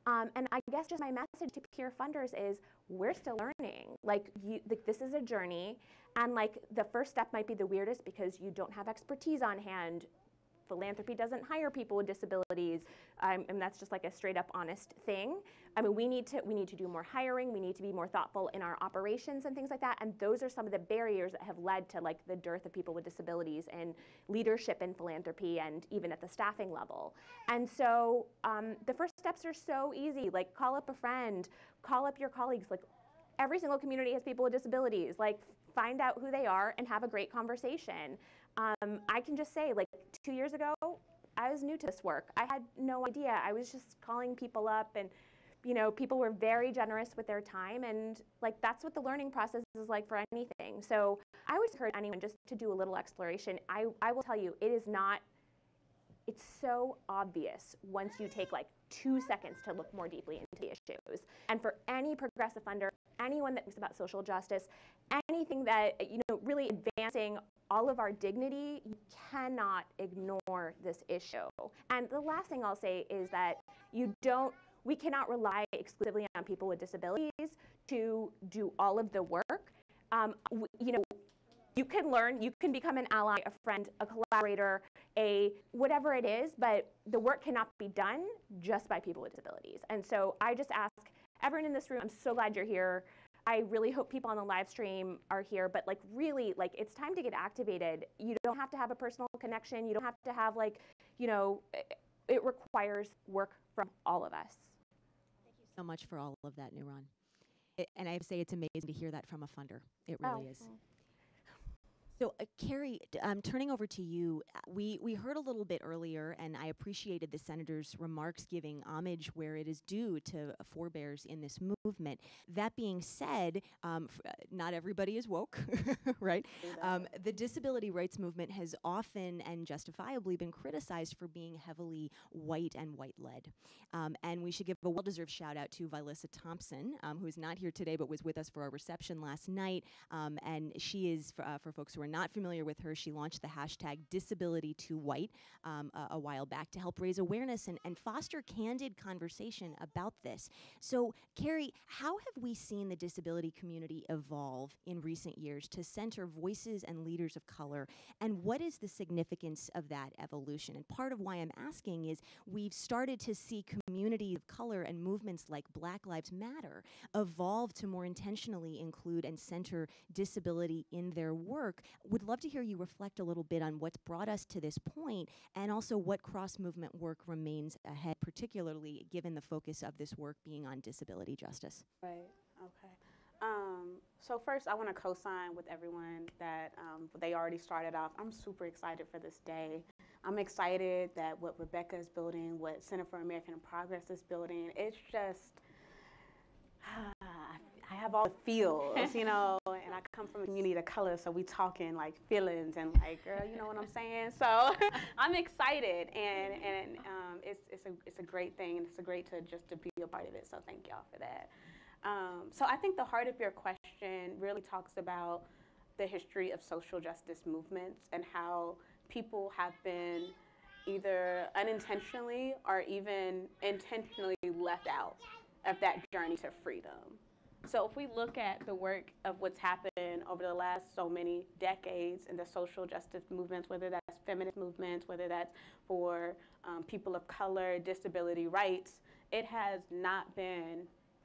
H: And I guess just my message to peer funders is, we're still learning. Like, this is a journey, and like, the first step might be the weirdest because you don't have expertise on hand. Philanthropy doesn't hire people with disabilities, and that's just like a straight up honest thing. I mean, we need to do more hiring, we need to be more thoughtful in our operations and things like that, and those are some of the barriers that have led to like the dearth of people with disabilities and leadership in philanthropy and even at the staffing level. And so the first steps are so easy, like call up a friend, call up your colleagues, like every single community has people with disabilities, like find out who they are and have a great conversation. I can just say, like 2 years ago, I was new to this work. I had no idea. I was just calling people up, and people were very generous with their time, and like that's what the learning process is like for anything. So I would encourage anyone just to do a little exploration. I will tell you, it's so obvious once you take like 2 seconds to look more deeply into the issues. And for any progressive funder, anyone that thinks about social justice, anything that, really advancing all of our dignity, you cannot ignore this issue. And the last thing I'll say is that we cannot rely exclusively on people with disabilities to do all of the work. You can learn, you can become an ally, a friend, a collaborator, whatever it is, but the work cannot be done just by people with disabilities. And so I just ask everyone in this room, I'm so glad you're here. I really hope people on the live stream are here, but like really, like it's time to get activated. You don't have to have a personal connection. You don't have to have it requires work from all of us.
E: Thank you so much for all of that, Naran. And I have to say, it's amazing to hear that from a funder. It really is. So, Carrie, turning over to you, we heard a little bit earlier, and I appreciated the Senator's remarks giving homage where it is due to forebears in this movement. That being said, not everybody is woke, right? The disability rights movement has often and justifiably been criticized for being heavily white and white-led. And we should give a well-deserved shout-out to Vilissa Thompson, who is not here today but was with us for our reception last night. And she is, for folks who are not familiar with her, she launched the hashtag #DisabilityToWhite a while back to help raise awareness and foster candid conversation about this. So, Carrie, how have we seen the disability community evolve in recent years to center voices and leaders of color, and what is the significance of that evolution? And part of why I'm asking is we've started to see communities of color and movements like Black Lives Matter evolve to more intentionally include and center disability in their work. Would love to hear you reflect a little bit on what's brought us to this point, and also what cross-movement work remains ahead, particularly given the focus of this work being on disability justice.
I: Right, okay. So first, I want to co-sign with everyone that they already started off. I'm super excited for this day. I'm excited that what Rebecca is building, what Center for American Progress is building, it's just, I have all the feels, and I come from a community of color, so we talking like feelings and like, girl, you know what I'm saying? So I'm excited, and it's a great thing, and it's a great to be a part of it. So thank y'all for that. So I think the heart of your question really talks about the history of social justice movements and how people have been either unintentionally or even intentionally left out of that journey to freedom. So if we look at the work of what's happened over the last so many decades in the social justice movements, whether that's feminist movements, whether that's for people of color, disability rights, it has not been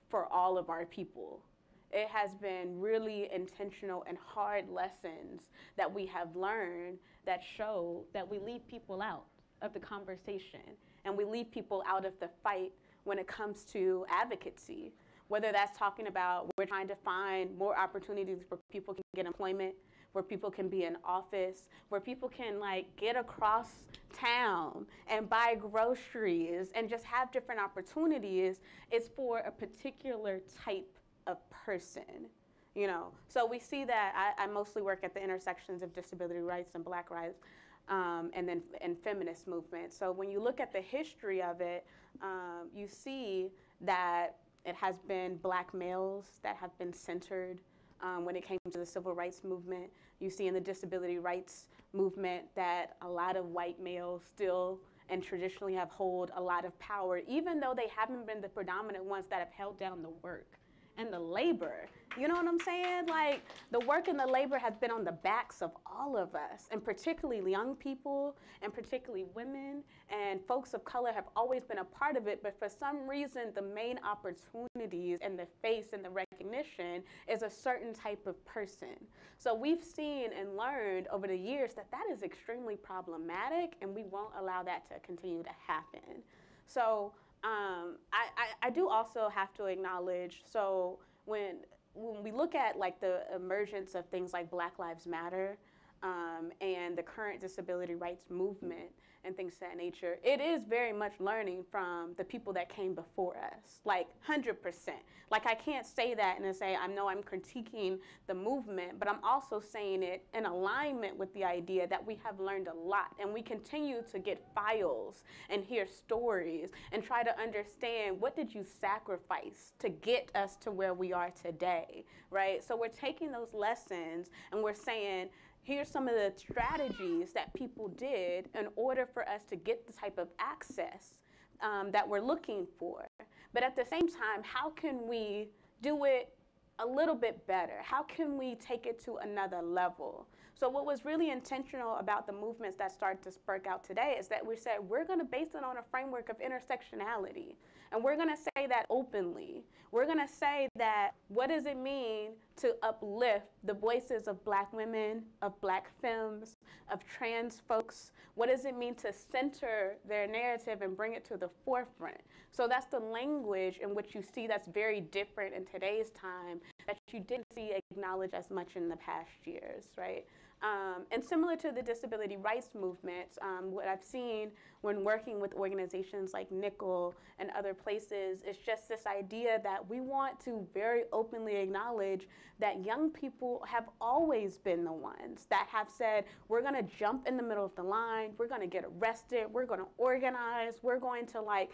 I: for all of our people. It has been really intentional and hard lessons that we have learned that show that we leave people out of the conversation, and we leave people out of the fight when it comes to advocacy, whether that's talking about we're trying to find more opportunities where people can get employment, where people can be in office, where people can like get across town and buy groceries and just have different opportunities. It's for a particular type of person, you know. So we see that I mostly work at the intersections of disability rights and Black rights, and feminist movement. So when you look at the history of it, you see that it has been Black males that have been centered when it came to the civil rights movement. You see in the disability rights movement that a lot of white males still and traditionally have held a lot of power, even though they haven't been the predominant ones that have held down the work and the labor. You know what I'm saying? Like, the work and the labor has been on the backs of all of us, and particularly young people, and particularly women, and folks of color have always been a part of it, but for some reason, the main opportunities and the face and the recognition is a certain type of person. So we've seen and learned over the years that that is extremely problematic, and we won't allow that to continue to happen. So I do also have to acknowledge, so when we look at like the emergence of things like Black Lives Matter and the current disability rights movement and things of that nature, it is very much learning from the people that came before us, like 100%. Like, I can't say that and then say, I know I'm critiquing the movement, but I'm also saying it in alignment with the idea that we have learned a lot, and we continue to get files and hear stories and try to understand, what did you sacrifice to get us to where we are today, right? So we're taking those lessons and we're saying, here's some of the strategies that people did in order for us to get the type of access that we're looking for. But at the same time, how can we do it a little bit better? How can we take it to another level? So what was really intentional about the movements that started to spurk out today is that we said, we're going to base it on a framework of intersectionality. And we're going to say that openly. We're going to say that, what does it mean to uplift the voices of Black women, of Black femmes, of trans folks? What does it mean to center their narrative and bring it to the forefront? So that's the language in which you see that's very different in today's time that you didn't see acknowledged as much in the past years, right? And similar to the disability rights movements, what I've seen when working with organizations like Nickel and other places is just this idea that we want to very openly acknowledge that young people have always been the ones that have said, we're going to jump in the middle of the line, we're going to get arrested, we're going to organize, we're going to like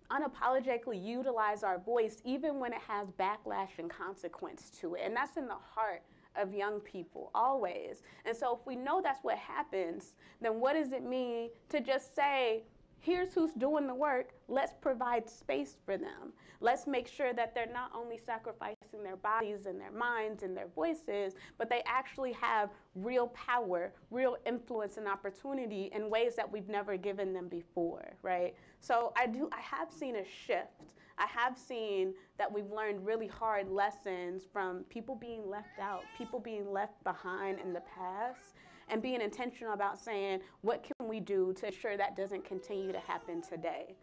I: unapologetically utilize our voice even when it has backlash and consequence to it. And that's in the heart of young people, always. And so if we know that's what happens, then what does it mean to just say, here's who's doing the work, let's provide space for them. Let's make sure that they're not only sacrificing their bodies and their minds and their voices, but they actually have real power, real influence and opportunity in ways that we've never given them before, right? So I have seen a shift. I have seen that we've learned really hard lessons from people being left out, people being left behind in the past, and being intentional about saying, what can we do to ensure that doesn't continue to happen today?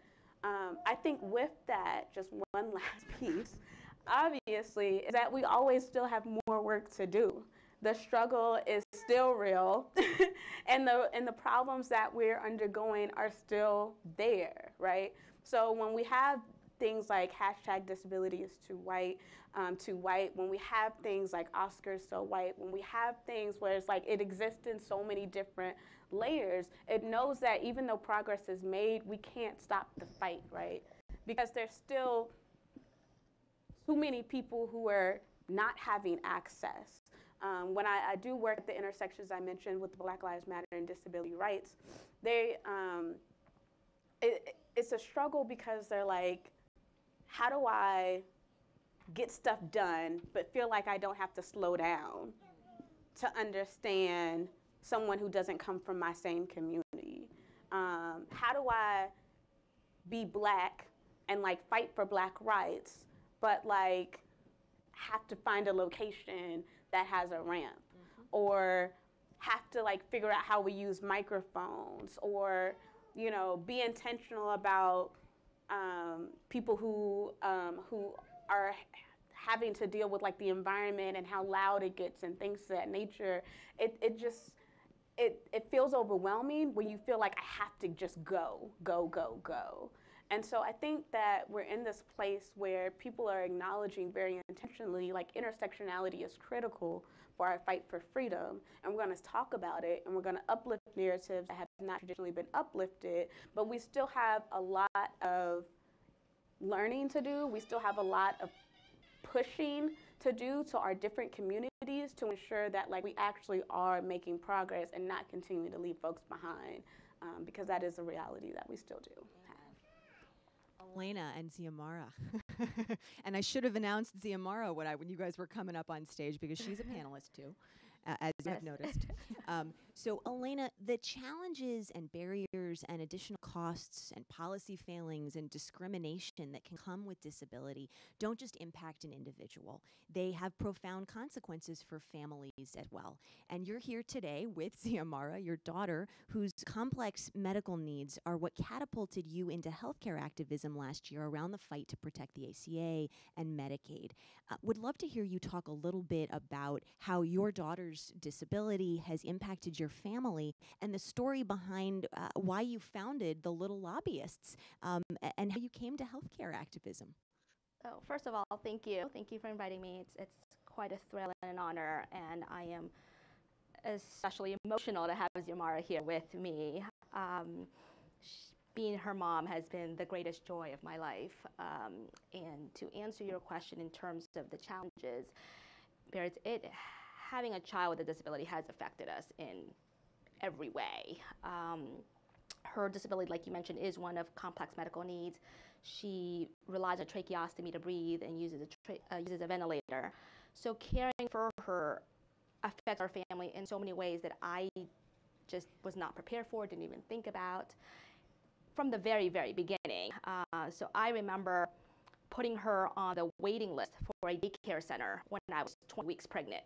I: I think with that, just one last piece, obviously, is that we always still have more work to do. The struggle is still real, and the problems that we're undergoing are still there, right? So when we have things like hashtag disability is too white, when we have things like Oscars so white, when we have things where it's like it exists in so many different layers, it knows that even though progress is made, we can't stop the fight, right? Because there's still too many people who are not having access. When I do work at the intersections I mentioned with Black Lives Matter and disability rights, it's a struggle because they're like, how do I get stuff done but feel like I don't have to slow down to understand someone who doesn't come from my same community? How do I be Black and like fight for Black rights, but like have to find a location that has a ramp, or have to like figure out how we use microphones, or be intentional about people who are having to deal with like the environment and how loud it gets and things of that nature. It feels overwhelming when you feel like I have to just go. And so I think that we're in this place where people are acknowledging very intentionally, like intersectionality is critical for our fight for freedom, and we're going to talk about it, and we're going to uplift narratives that have not traditionally been uplifted, but we still have a lot of learning to do. We still have a lot of pushing to do to our different communities to ensure that like we actually are making progress and not continue to leave folks behind, because that is a reality that we still do.
E: Elena and Xiomara. And I should have announced Xiomara when you guys were coming up on stage, because she's a panelist too, as you have noticed. So Elena, the challenges and barriers and additional costs and policy failings and discrimination that can come with disability don't just impact an individual. They have profound consequences for families as well. And you're here today with Xiomara, your daughter, whose complex medical needs are what catapulted you into healthcare activism last year around the fight to protect the ACA and Medicaid. Would love to hear you talk a little bit about how your daughter's disability has impacted your family and the story behind why you founded the Little Lobbyists, and how you came to healthcare activism.
J: Oh, first of all, thank you. Thank you for inviting me. It's quite a thrill and an honor, and I am especially emotional to have Xiomara here with me. Being her mom has been the greatest joy of my life. And to answer your question in terms of the challenges, having a child with a disability has affected us in every way. Her disability, like you mentioned, is one of complex medical needs. She relies on tracheostomy to breathe and uses a ventilator. So caring for her affects our family in so many ways that I just was not prepared for, didn't even think about from the very, very beginning. So I remember putting her on the waiting list for a daycare center when I was 20 weeks pregnant,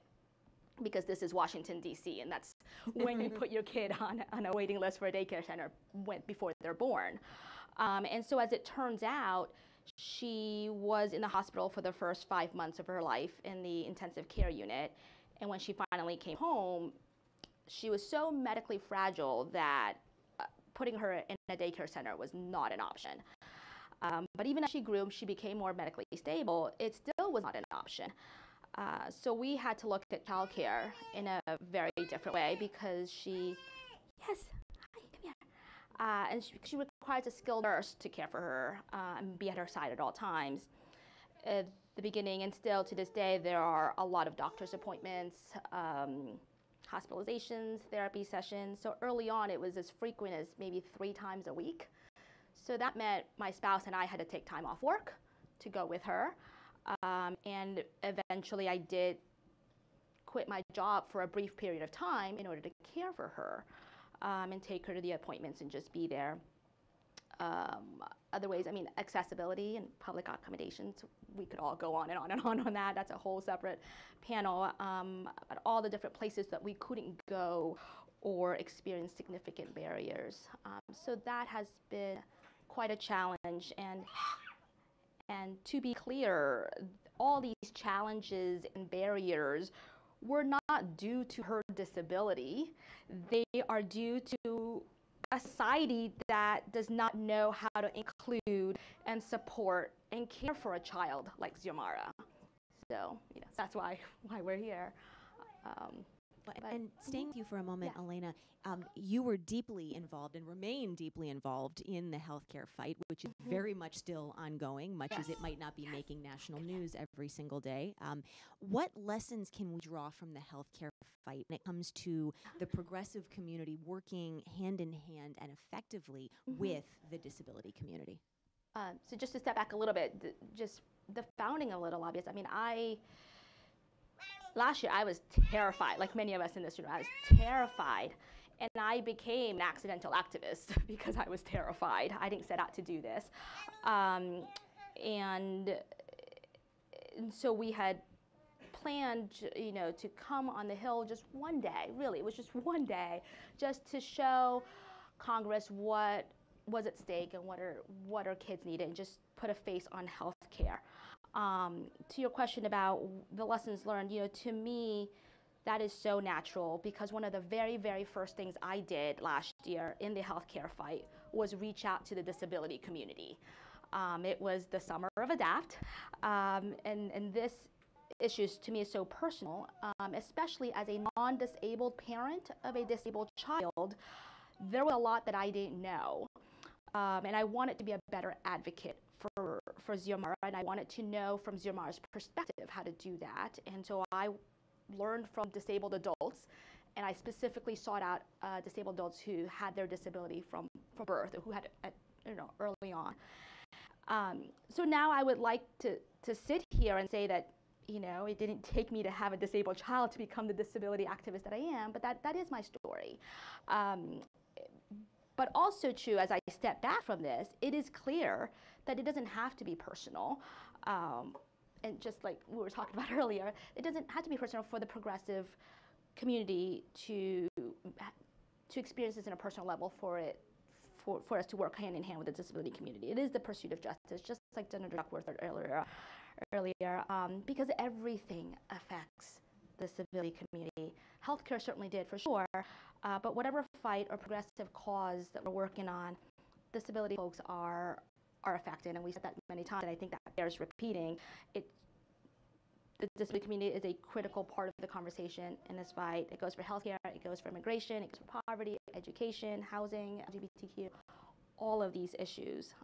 J: because this is Washington, D.C., and that's when you put your kid on a waiting list for a daycare center before they're born. And so as it turns out, she was in the hospital for the first 5 months of her life in the intensive care unit. And when she finally came home, she was so medically fragile that putting her in a daycare center was not an option. But even as she grew, she became more medically stable, it still was not an option. So we had to look at childcare in a very different way, because yes, hi, come here. And she requires a skilled nurse to care for her and be at her side at all times. At the beginning, and still to this day, there are a lot of doctor's appointments, hospitalizations, therapy sessions. So early on, it was as frequent as maybe 3 times a week. So that meant my spouse and I had to take time off work to go with her. And eventually I did quit my job for a brief period of time in order to care for her, and take her to the appointments and just be there. Other ways, I mean, accessibility and public accommodations, we could all go on and on and on that. That's a whole separate panel. But all the different places that we couldn't go or experience significant barriers. So that has been quite a challenge. And to be clear, all these challenges and barriers were not due to her disability. They are due to a society that does not know how to include and support and care for a child like Xiomara. So that's why we're here.
E: And staying with you for a moment, Elena, you were deeply involved and remain deeply involved in the healthcare fight, which is very much still ongoing, much as it might not be making national news every single day. What lessons can we draw from the healthcare fight when it comes to the progressive community working hand in hand and effectively with the disability community?
J: So just to step back a little bit, just the founding of Little Lobbyists, I mean, last year I was terrified, like many of us in this room, I was terrified. And I became an accidental activist because I was terrified. I didn't set out to do this. And so we had planned, to come on the Hill just one day, really, it was just one day, just to show Congress what was at stake and what our kids needed, and just put a face on health care. To your question about the lessons learned, to me, that is so natural, because one of the very, very first things I did last year in the healthcare fight was reach out to the disability community. It was the summer of ADAPT, and this issue to me is so personal, especially as a non-disabled parent of a disabled child. There was a lot that I didn't know, and I wanted to be a better advocate for Xiomara, and I wanted to know from Xiomara's perspective how to do that. And so I learned from disabled adults, and I specifically sought out disabled adults who had their disability from birth, or who had it early on. So now I would like to sit here and say that it didn't take me to have a disabled child to become the disability activist that I am, but that is my story. But also true, as I step back from this, it is clear that it doesn't have to be personal. And just like we were talking about earlier, it doesn't have to be personal for the progressive community to experience this in a personal level, for us to work hand in hand with the disability community. It is the pursuit of justice, just like Senator Duckworth earlier, because everything affects the disability community. Healthcare certainly did, for sure, but whatever fight or progressive cause that we're working on, disability folks are affected, and we said that many times, and I think that bears repeating. The disability community is a critical part of the conversation in this fight. It goes for healthcare, it goes for immigration, it goes for poverty, education, housing, LGBTQ, all of these issues.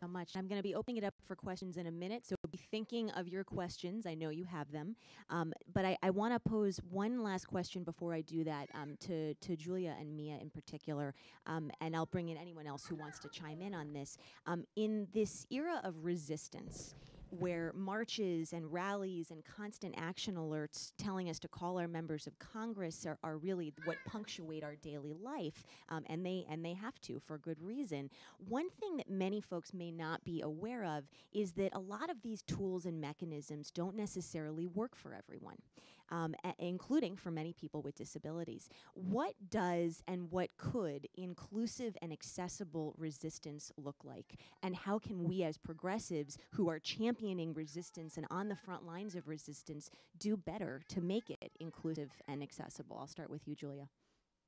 E: So much. I'm going to be opening it up for questions in a minute, so be thinking of your questions. I know you have them. But I want to pose one last question before I do that to Julia and Mia in particular, and I'll bring in anyone else who wants to chime in on this. In this era of resistance, where marches and rallies and constant action alerts telling us to call our members of Congress are really what punctuate our daily life, and they have to for good reason. One thing that many folks may not be aware of is that a lot of these tools and mechanisms don't necessarily work for everyone, including for many people with disabilities. What does and what could inclusive and accessible resistance look like? And how can we as progressives who are championing resistance and on the front lines of resistance do better to make it inclusive and accessible? I'll start with you, Julia.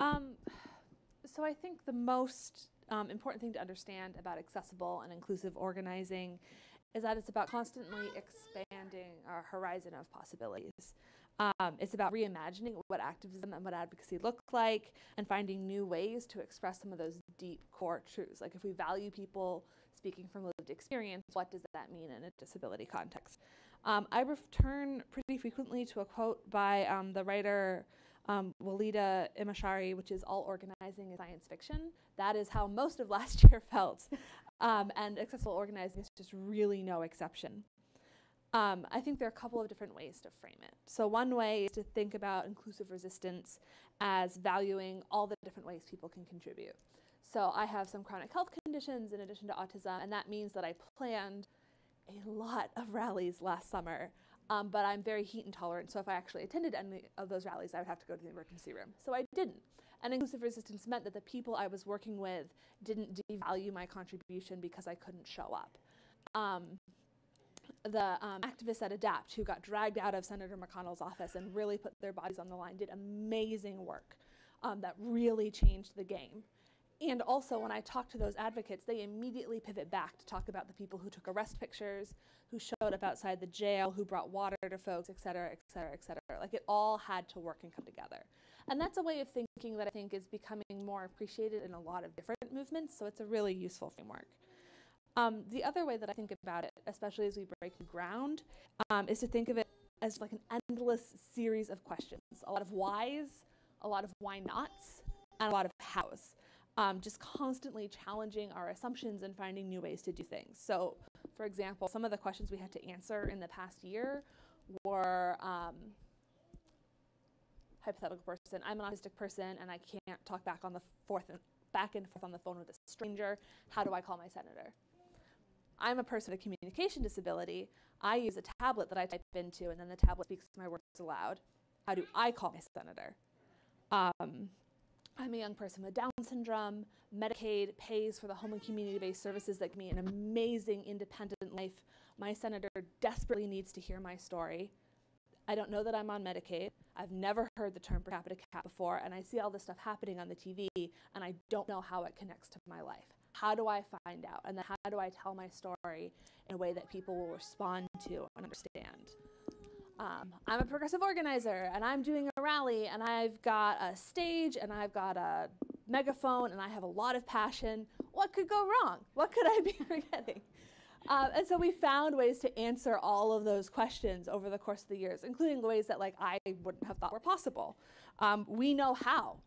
F: So I think the most important thing to understand about accessible and inclusive organizing is that it's about constantly expanding our horizon of possibilities. It's about reimagining what activism and what advocacy look like, and finding new ways to express some of those deep core truths. Like, if we value people speaking from lived experience, what does that mean in a disability context? I return pretty frequently to a quote by the writer Walida Imashari, which is all organizing is science fiction. That is how most of last year felt. And accessible organizing is just really no exception. I think there are a couple of different ways to frame it. So one way is to think about inclusive resistance as valuing all the different ways people can contribute. So I have some chronic health conditions in addition to autism, and that means that I planned a lot of rallies last summer, but I'm very heat intolerant, so if I actually attended any of those rallies, I would have to go to the emergency room. So I didn't. And inclusive resistance meant that the people I was working with didn't devalue my contribution because I couldn't show up. The activists at ADAPT, who got dragged out of Senator McConnell's office and really put their bodies on the line, did amazing work that really changed the game. And also, when I talk to those advocates, they immediately pivot back to talk about the people who took arrest pictures, who showed up outside the jail, who brought water to folks, et cetera, et cetera, et cetera. Like, it all had to work and come together. And that's a way of thinking that I think is becoming more appreciated in a lot of different movements, so it's a really useful framework. The other way that I think about it, especially as we break new ground, is to think of it as like an endless series of questions. A lot of whys, a lot of why nots, and a lot of hows. Just constantly challenging our assumptions and finding new ways to do things. So, for example, some of the questions we had to answer in the past year were, hypothetical person, I'm an autistic person and I can't talk back and forth on the phone with a stranger. How do I call my senator? I'm a person with a communication disability. I use a tablet that I type into, and then the tablet speaks my words aloud. How do I call my senator? I'm a young person with Down syndrome. Medicaid pays for the home and community-based services that give me an amazing independent life. My senator desperately needs to hear my story. I don't know that I'm on Medicaid. I've never heard the term per capita cap before, and I see all this stuff happening on the TV, and I don't know how it connects to my life. How do I find out? And then how do I tell my story in a way that people will respond to and understand? I'm a progressive organizer, and I'm doing a rally, and I've got a stage, and I've got a megaphone, and I have a lot of passion. What could go wrong? What could I be forgetting? And so we found ways to answer all of those questions over the course of the years, including ways that I wouldn't have thought were possible. We know how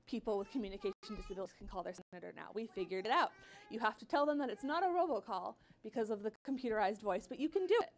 F: people with communication disabilities can call their senator now. We figured it out. You have to tell them that it's not a robocall because of the computerized voice, but you can do it.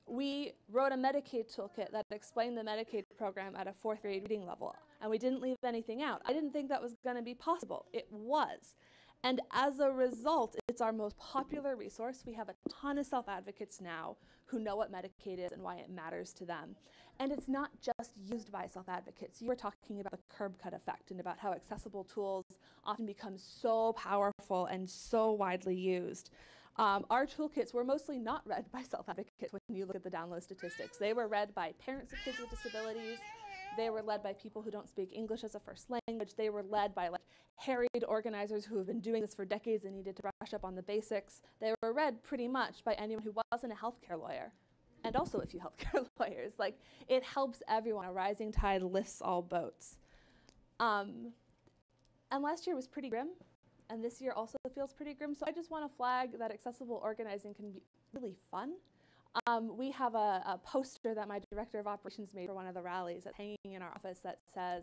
F: We wrote a Medicaid toolkit that explained the Medicaid program at a 4th grade reading level, and we didn't leave anything out. I didn't think that was going to be possible. It was. And as a result, it's our most popular resource. We have a ton of self-advocates now who know what Medicaid is and why it matters to them. And it's not just used by self-advocates. You were talking about the curb cut effect and about how accessible tools often become so powerful and so widely used. Our toolkits were mostly not read by self-advocates when you look at the download statistics. They were read by parents of kids with disabilities. They were led by people who don't speak English as a first language. They were led by harried organizers who have been doing this for decades and needed to brush up on the basics. They were read pretty much by anyone who wasn't a healthcare lawyer, and also a few healthcare lawyers. It helps everyone. A rising tide lifts all boats. And last year was pretty grim, and this year also feels pretty grim. So I just want to flag that accessible organizing can be really fun. We have a poster that my director of operations made for one of the rallies that's hanging in our office that says,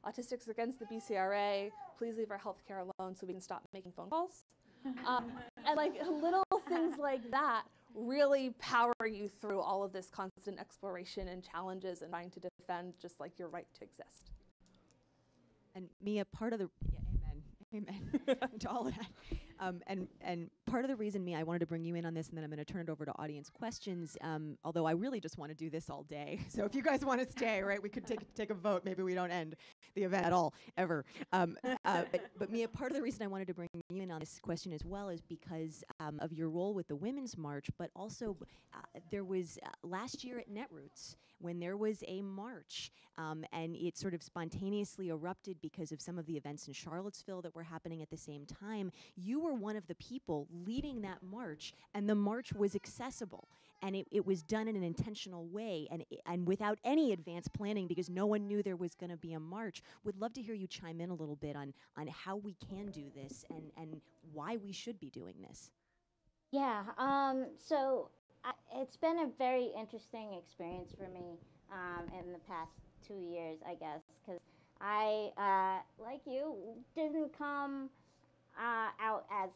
F: "Autistics against the BCRA, please leave our healthcare alone so we can stop making phone calls." And little things like that really power you through all of this constant exploration and challenges and trying to defend just your right to exist.
E: And Mia, part of the amen to all of that. And part of the reason, Mia, I wanted to bring you in on this, and then I'm going to turn it over to audience questions. Although I really just want to do this all day. So if you guys want to stay, right, we could take a vote. Maybe we don't end the event at all, ever. But Mia, part of the reason I wanted to bring you in on this question as well is because of your role with the Women's March, but also there was last year at Netroots when there was a march, and it sort of spontaneously erupted because of some of the events in Charlottesville that were happening at the same time. You were one of the people leading that march, and the march was accessible. And it was done in an intentional way and without any advanced planning because no one knew there was going to be a march. Would love to hear you chime in a little bit on how we can do this and why we should be doing this.
G: Yeah, it's been a very interesting experience for me in the past 2 years, I guess, because I, like you, didn't come out as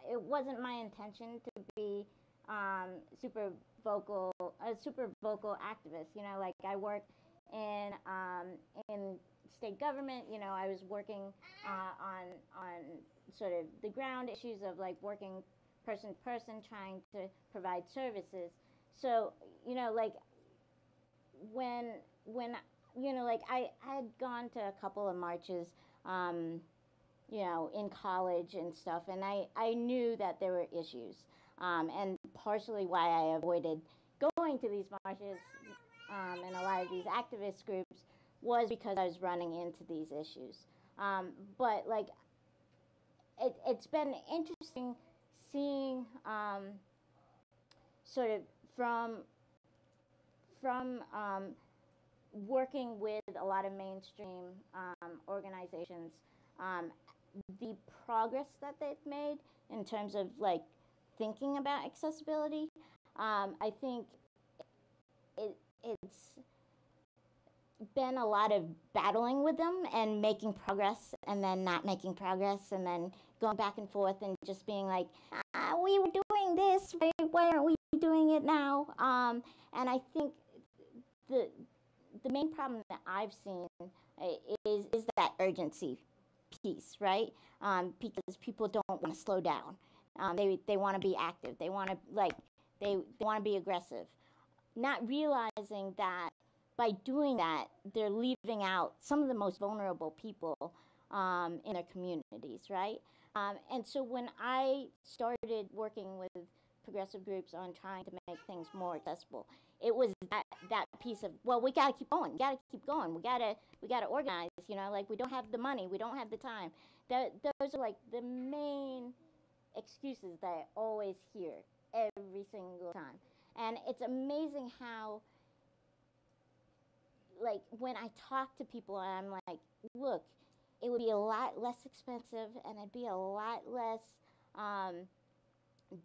G: it wasn't my intention to be a super vocal activist. I worked in state government. I was working on sort of the ground issues of working person to person, trying to provide services. So when I had gone to a couple of marches, in college and stuff, and I knew that there were issues, and partially why I avoided going to these marches and a lot of these activist groups was because I was running into these issues. But like, it's been interesting seeing sort of from working with a lot of mainstream organizations, the progress that they've made in terms of like thinking about accessibility. I think it's been a lot of battling with them and making progress and then not making progress and then going back and forth and just being like, we were doing this, why aren't we doing it now? And I think the main problem that I've seen is that urgency piece, right? Because people don't want to slow down. They want to be active. They want to they want to be aggressive, not realizing that by doing that they're leaving out some of the most vulnerable people in their communities, right? And so when I started working with progressive groups on trying to make things more accessible, it was that piece of, well, we got to keep going. We got to keep going. We got to organize. You know, like we don't have the money. We don't have the time. Those are like the main excuses that I always hear every single time. And it's amazing how, like, when I talk to people, I'm like, look, it would be a lot less expensive and it'd be a lot less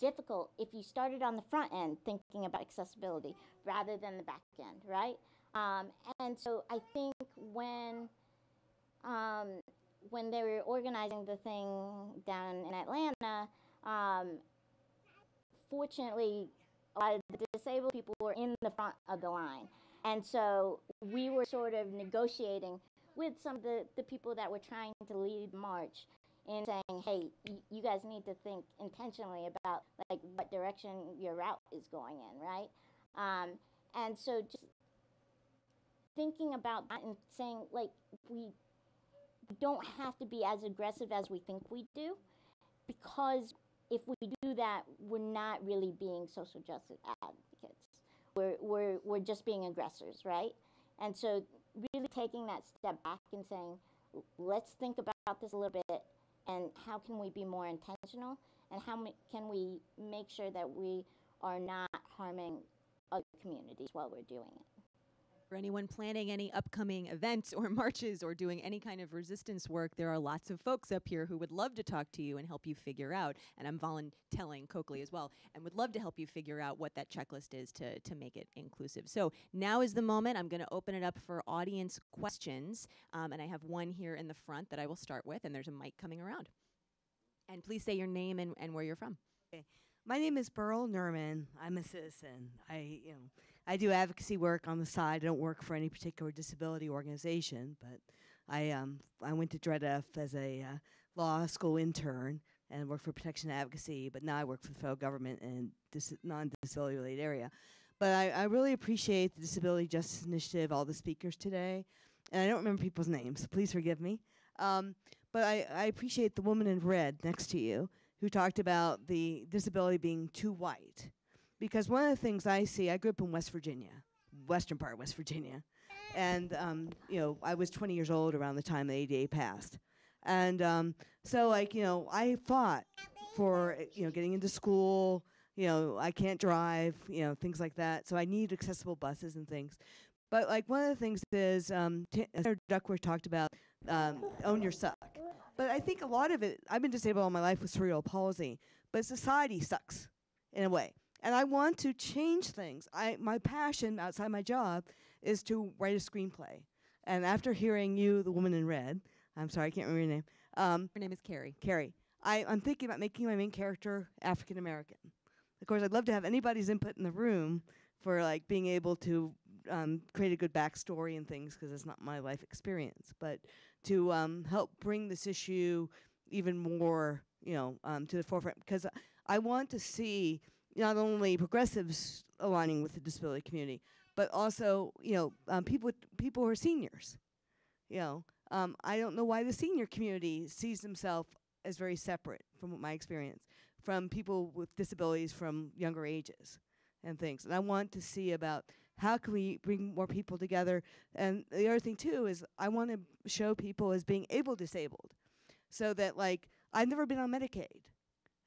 G: difficult if you started on the front end thinking about accessibility rather than the back end, right? And so I think when they were organizing the thing down in Atlanta, fortunately, a lot of the disabled people were in the front of the line. And so we were sort of negotiating with some of the people that were trying to lead the march in saying, hey, you guys need to think intentionally about like what direction your route is going in, right? And so just thinking about that and saying, like, we don't have to be as aggressive as we think we do, because if we do that, we're not really being social justice advocates. We're just being aggressors, right? And so really taking that step back and saying, let's think about this a little bit, and how can we be more intentional, and how can we make sure that we are not harming other communities while we're doing it.
E: For anyone planning any upcoming events or marches or doing any kind of resistance work, there are lots of folks up here who would love to talk to you and help you figure out, and I'm volunteering Coakley as well, and would love to help you figure out what that checklist is to make it inclusive. So now is the moment. I'm going to open it up for audience questions, and I have one here in the front that I will start with, and there's a mic coming around. And please say your name and where you're from.
K: Okay. My name is Burl Nerman. I'm a citizen. I do advocacy work on the side. I don't work for any particular disability organization, but I went to DREDF as a law school intern and worked for protection advocacy, but now I work for the federal government in non-disability related area. But I really appreciate the Disability Justice Initiative, all the speakers today, and I don't remember people's names, so please forgive me. But I appreciate the woman in red next to you who talked about the disability being too white. Because one of the things I see, I grew up in West Virginia, western part of West Virginia. And, I was 20 years old around the time the ADA passed. And so, I fought for, getting into school. I can't drive, things like that. So I need accessible buses and things. But, one of the things is, Senator Duckworth talked about own your suck. But I think a lot of it, I've been disabled all my life with cerebral palsy, but society sucks in a way. And I want to change things. My passion outside my job is to write a screenplay. And after hearing you, the woman in red, I'm sorry, I can't remember your name.
E: Her name is Carrie.
K: Carrie. I'm thinking about making my main character African American. Of course, I'd love to have anybody's input in the room for being able to create a good backstory and things, because it's not my life experience. But to help bring this issue even more, to the forefront, because I want to see not only progressives aligning with the disability community, but also, people who are seniors. I don't know why the senior community sees themselves as very separate, from my experience, from people with disabilities from younger ages and things. And I want to see about how can we bring more people together? And the other thing too is I want to show people as being able disabled, so that like I've never been on Medicaid,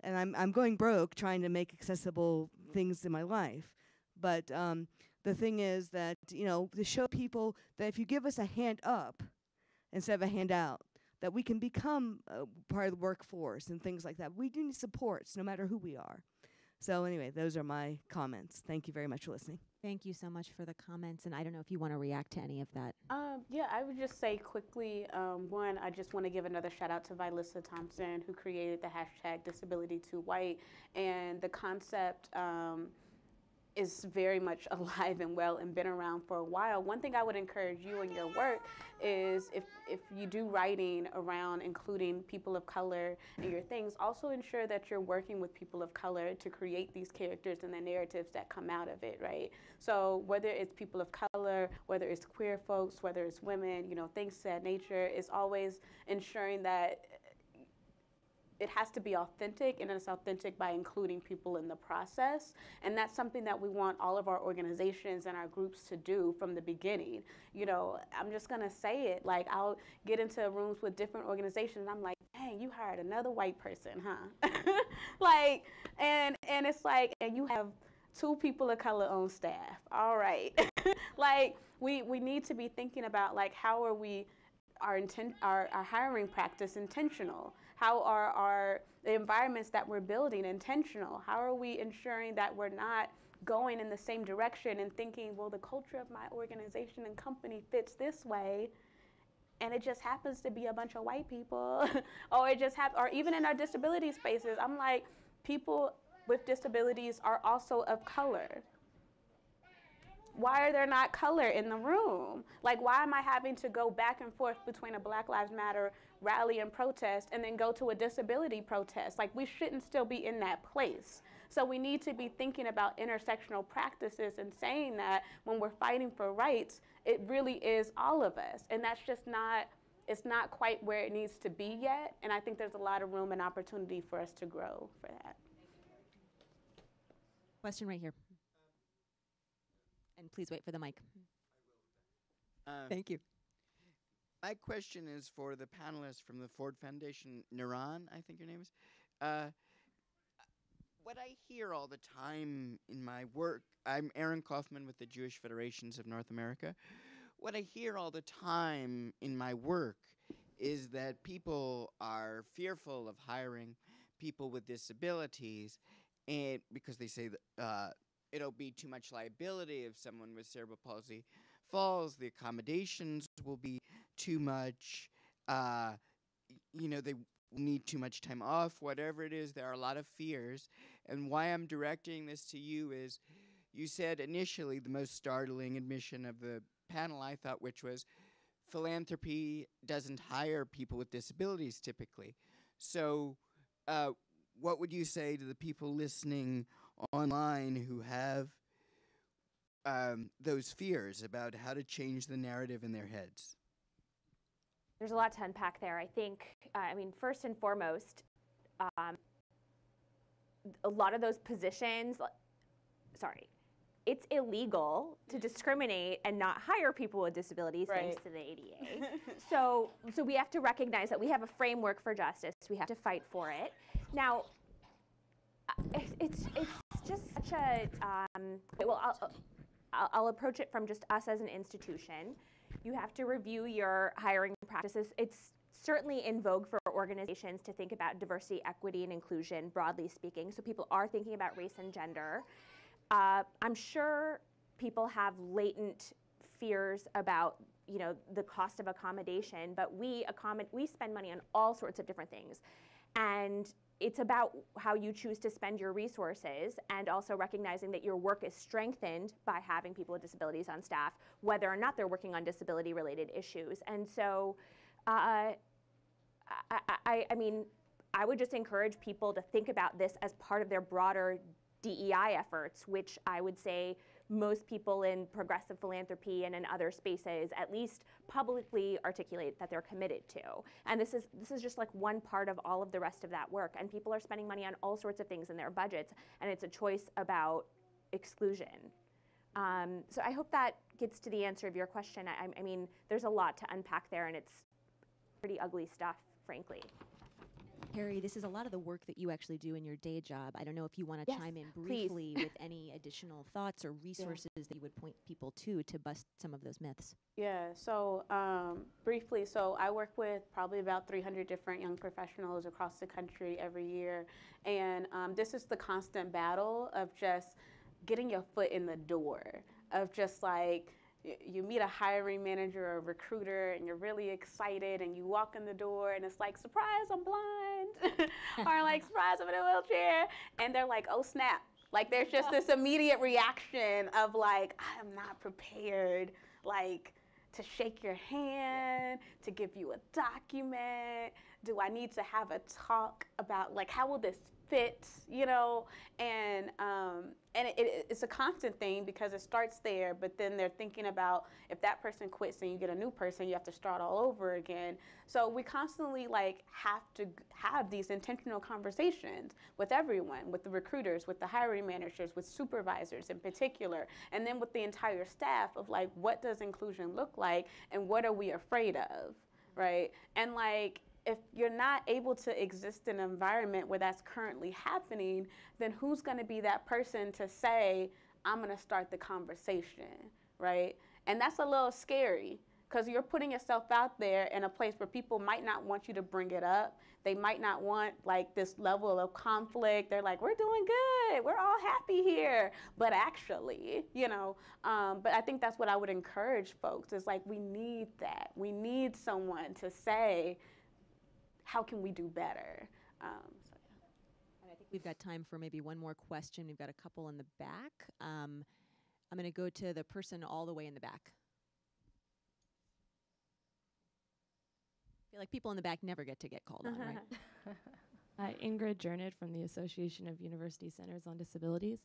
K: and I'm going broke trying to make accessible things in my life. But the thing is that, you know, to show people that if you give us a hand up instead of a handout, that we can become part of the workforce and things like that. We do need supports no matter who we are. So anyway, those are my comments. Thank you very much for listening.
E: Thank you so much for the comments, and I don't know if you want to react to any of that.
I: Yeah, I would just say quickly, one, I just want to give another shout out to Vilissa Thompson, who created the hashtag Disability2White, and the concept is very much alive and well and been around for a while. One thing I would encourage you in your work is if you do writing around including people of color in your things, also ensure that you're working with people of color to create these characters and the narratives that come out of it, right? So whether it's people of color, whether it's queer folks, whether it's women, you know, things of that nature, is always ensuring that it has to be authentic, and it's authentic by including people in the process. And that's something that we want all of our organizations and our groups to do from the beginning. You know, I'm just gonna say it, like I'll get into rooms with different organizations and I'm like, dang, you hired another white person, huh? Like, and it's like, and you have 2 people of color on staff, all right. Like, we need to be thinking about like, how are we, our hiring practice intentional? How are the environments that we're building intentional? How are we ensuring that we're not going in the same direction and thinking, well, the culture of my organization and company fits this way, and it just happens to be a bunch of white people, or it just or even in our disability spaces, I'm like, people with disabilities are also of color. Why are there not color in the room? Like, why am I having to go back and forth between a Black Lives Matter rally and protest and then go to a disability protest? Like, we shouldn't still be in that place. So we need to be thinking about intersectional practices and saying that when we're fighting for rights, it really is all of us. And that's just not, it's not quite where it needs to be yet. And I think there's a lot of room and opportunity for us to grow for that.
E: Question right here. And please wait for the mic. Thank you.
L: My question is for the panelists from the Ford Foundation. Naran, I think your name is. What I hear all the time in my work, I'm Aaron Kaufman with the Jewish Federations of North America. What I hear all the time in my work is that people are fearful of hiring people with disabilities, and because they say that it'll be too much liability if someone with cerebral palsy falls, the accommodations will be too much, you know, they need too much time off, whatever it is. There are a lot of fears. And why I'm directing this to you is, you said initially the most startling admission of the panel, I thought, which was philanthropy doesn't hire people with disabilities typically. So what would you say to the people listening online who have those fears about how to change the narrative in their heads?
H: There's a lot to unpack there. I think, I mean, first and foremost, a lot of those positions, it's illegal to discriminate and not hire people with disabilities,
I: Right.
H: thanks to the ADA. so we have to recognize that we have a framework for justice. We have to fight for it. Now, it's just such a, well, I'll approach it from just us as an institution. You have to review your hiring practices. It's certainly in vogue for organizations to think about diversity, equity, and inclusion, broadly speaking. So people are thinking about race and gender. I'm sure people have latent fears about, you know, the cost of accommodation, but we spend money on all sorts of different things. And it's about how you choose to spend your resources, and also recognizing that your work is strengthened by having people with disabilities on staff, whether or not they're working on disability-related issues. And so, I mean, I would just encourage people to think about this as part of their broader DEI efforts, which I would say most people in progressive philanthropy and in other spaces at least publicly articulate that they're committed to. And this is just like one part of all of the rest of that work. And people are spending money on all sorts of things in their budgets, and it's a choice about exclusion. So I hope that gets to the answer of your question. I mean, there's a lot to unpack there, and it's pretty ugly stuff, frankly.
E: Harry, this is a lot of the work that you actually do in your day job. I don't know if you want to
H: Yes,
E: chime in
H: please.
E: briefly with any additional thoughts or resources that you would point people to bust some of those myths.
I: Yeah, so briefly, so I work with probably about 300 different young professionals across the country every year. And this is the constant battle of just getting your foot in the door, of just like, you meet a hiring manager or a recruiter and you're really excited and you walk in the door and it's like, surprise, I'm blind. Or like, surprise, I'm in a wheelchair. And they're like, oh snap. Like there's just this immediate reaction of like, I am not prepared, like to shake your hand, to give you a document. Do I need to have a talk about like, how will this fit, you know? And it's a constant thing because it starts there, but then they're thinking about if that person quits and you get a new person, you have to start all over again. So we constantly like have to have these intentional conversations with everyone, with the recruiters, with the hiring managers, with supervisors in particular, and then with the entire staff of like, what does inclusion look like and what are we afraid of, right? And like, if you're not able to exist in an environment where that's currently happening, then who's going to be that person to say, I'm going to start the conversation, right? And that's a little scary because you're putting yourself out there in a place where people might not want you to bring it up. They might not want like this level of conflict. They're like, we're doing good. We're all happy here. But actually, you know, but I think that's what I would encourage folks is like, we need that. We need someone to say, how can we do better? So, yeah.
E: And I think we've got time for maybe one more question. We've got a couple in the back. I'm going to go to the person all the way in the back. I feel like people in the back never get to get called on, right?
M: Ingrid Jernid from the Association of University Centers on Disabilities.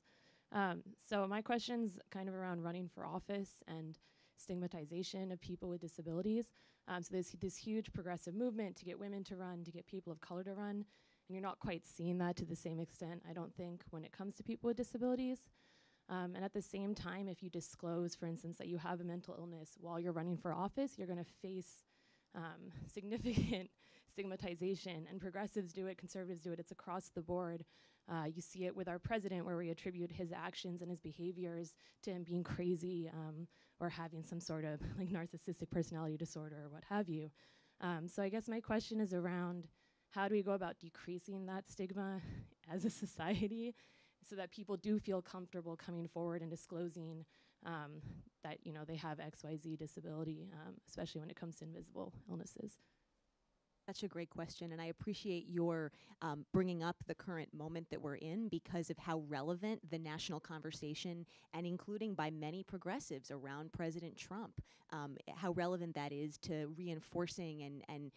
M: So my question's kind of around running for office and stigmatization of people with disabilities. So there's this huge progressive movement to get women to run, to get people of color to run, and you're not quite seeing that to the same extent, I don't think, when it comes to people with disabilities. And at the same time, if you disclose, for instance, that you have a mental illness while you're running for office, you're going to face significant stigmatization. And progressives do it, conservatives do it, it's across the board. You see it with our president, where we attribute his actions and his behaviors to him being crazy or having some sort of like narcissistic personality disorder or what have you. So I guess my question is around how do we go about decreasing that stigma as a society so that people do feel comfortable coming forward and disclosing that, you know, they have XYZ disability, especially when it comes to invisible illnesses.
E: Such a great question, and I appreciate your bringing up the current moment that we're in because of how relevant the national conversation, and including by many progressives around President Trump, how relevant that is to reinforcing and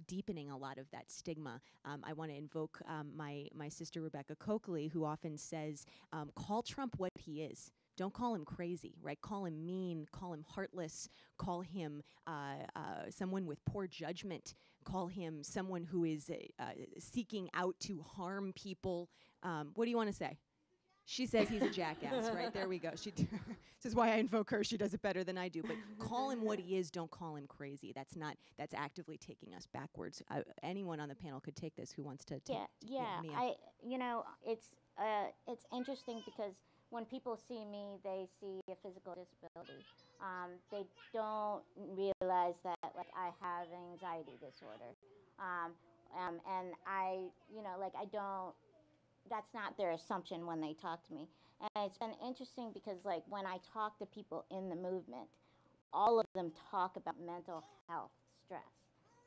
E: deepening a lot of that stigma. I want to invoke my sister Rebecca Coakley, who often says, call Trump what he is. Don't call him crazy, right? Call him mean, call him heartless, call him someone with poor judgment, call him someone who is seeking out to harm people. What do you want to say? She says he's a jackass, right? There we go. This is why I invoke her. She does it better than I do. But call him what he is. Don't call him crazy. That's actively taking us backwards. Anyone on the panel could take this who wants to take.
G: Yeah.
E: Mia.
G: It's interesting because when people see me, they see a physical disability. They don't realize that like I have an anxiety disorder, and I don't. That's not their assumption when they talk to me. And it's been interesting because like when I talk to people in the movement, all of them talk about mental health stress.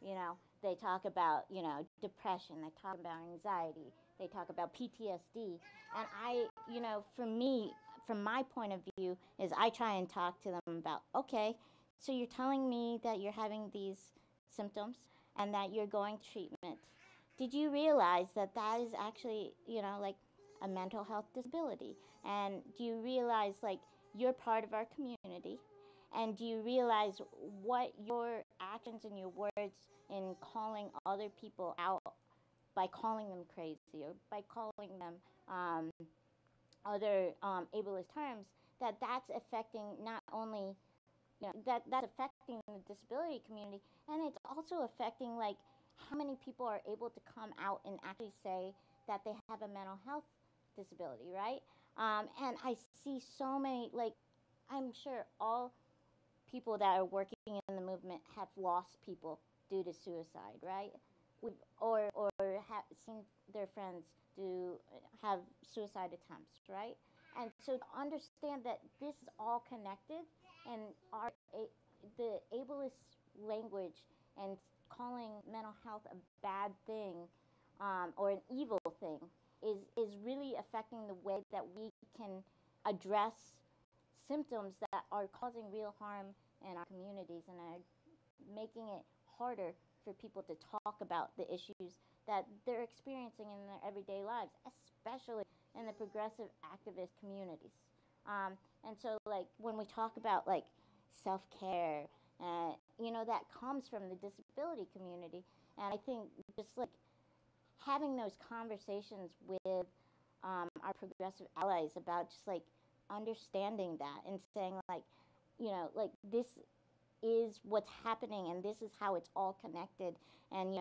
G: You know, they talk about, you know, depression, they talk about anxiety, they talk about PTSD. And I, you know, for me, from my point of view, is I try and talk to them about, okay, so you're telling me that you're having these symptoms and that you're going to treatment. Did you realize that that is actually, you know, like a mental health disability? And do you realize, like, you're part of our community? And do you realize what your actions and your words in calling other people out by calling them crazy or by calling them other ableist terms, that's affecting not only, that's affecting the disability community, and it's also affecting like how many people are able to come out and actually say that they have a mental health disability, right? And I see so many, like, I'm sure all people that are working in the movement have lost people due to suicide, right? Or have seen their friends have suicide attempts, right? And so to understand that this is all connected, and the ableist language and calling mental health a bad thing or an evil thing is really affecting the way that we can address symptoms that are causing real harm in our communities and are making it harder for people to talk about the issues that they're experiencing in their everyday lives, especially in the progressive activist communities. And so, like, when we talk about, like, self-care, that comes from the disability community. And I think just, like, having those conversations with our progressive allies about just, like, understanding that and saying, like, like, this is what's happening and this is how it's all connected. And,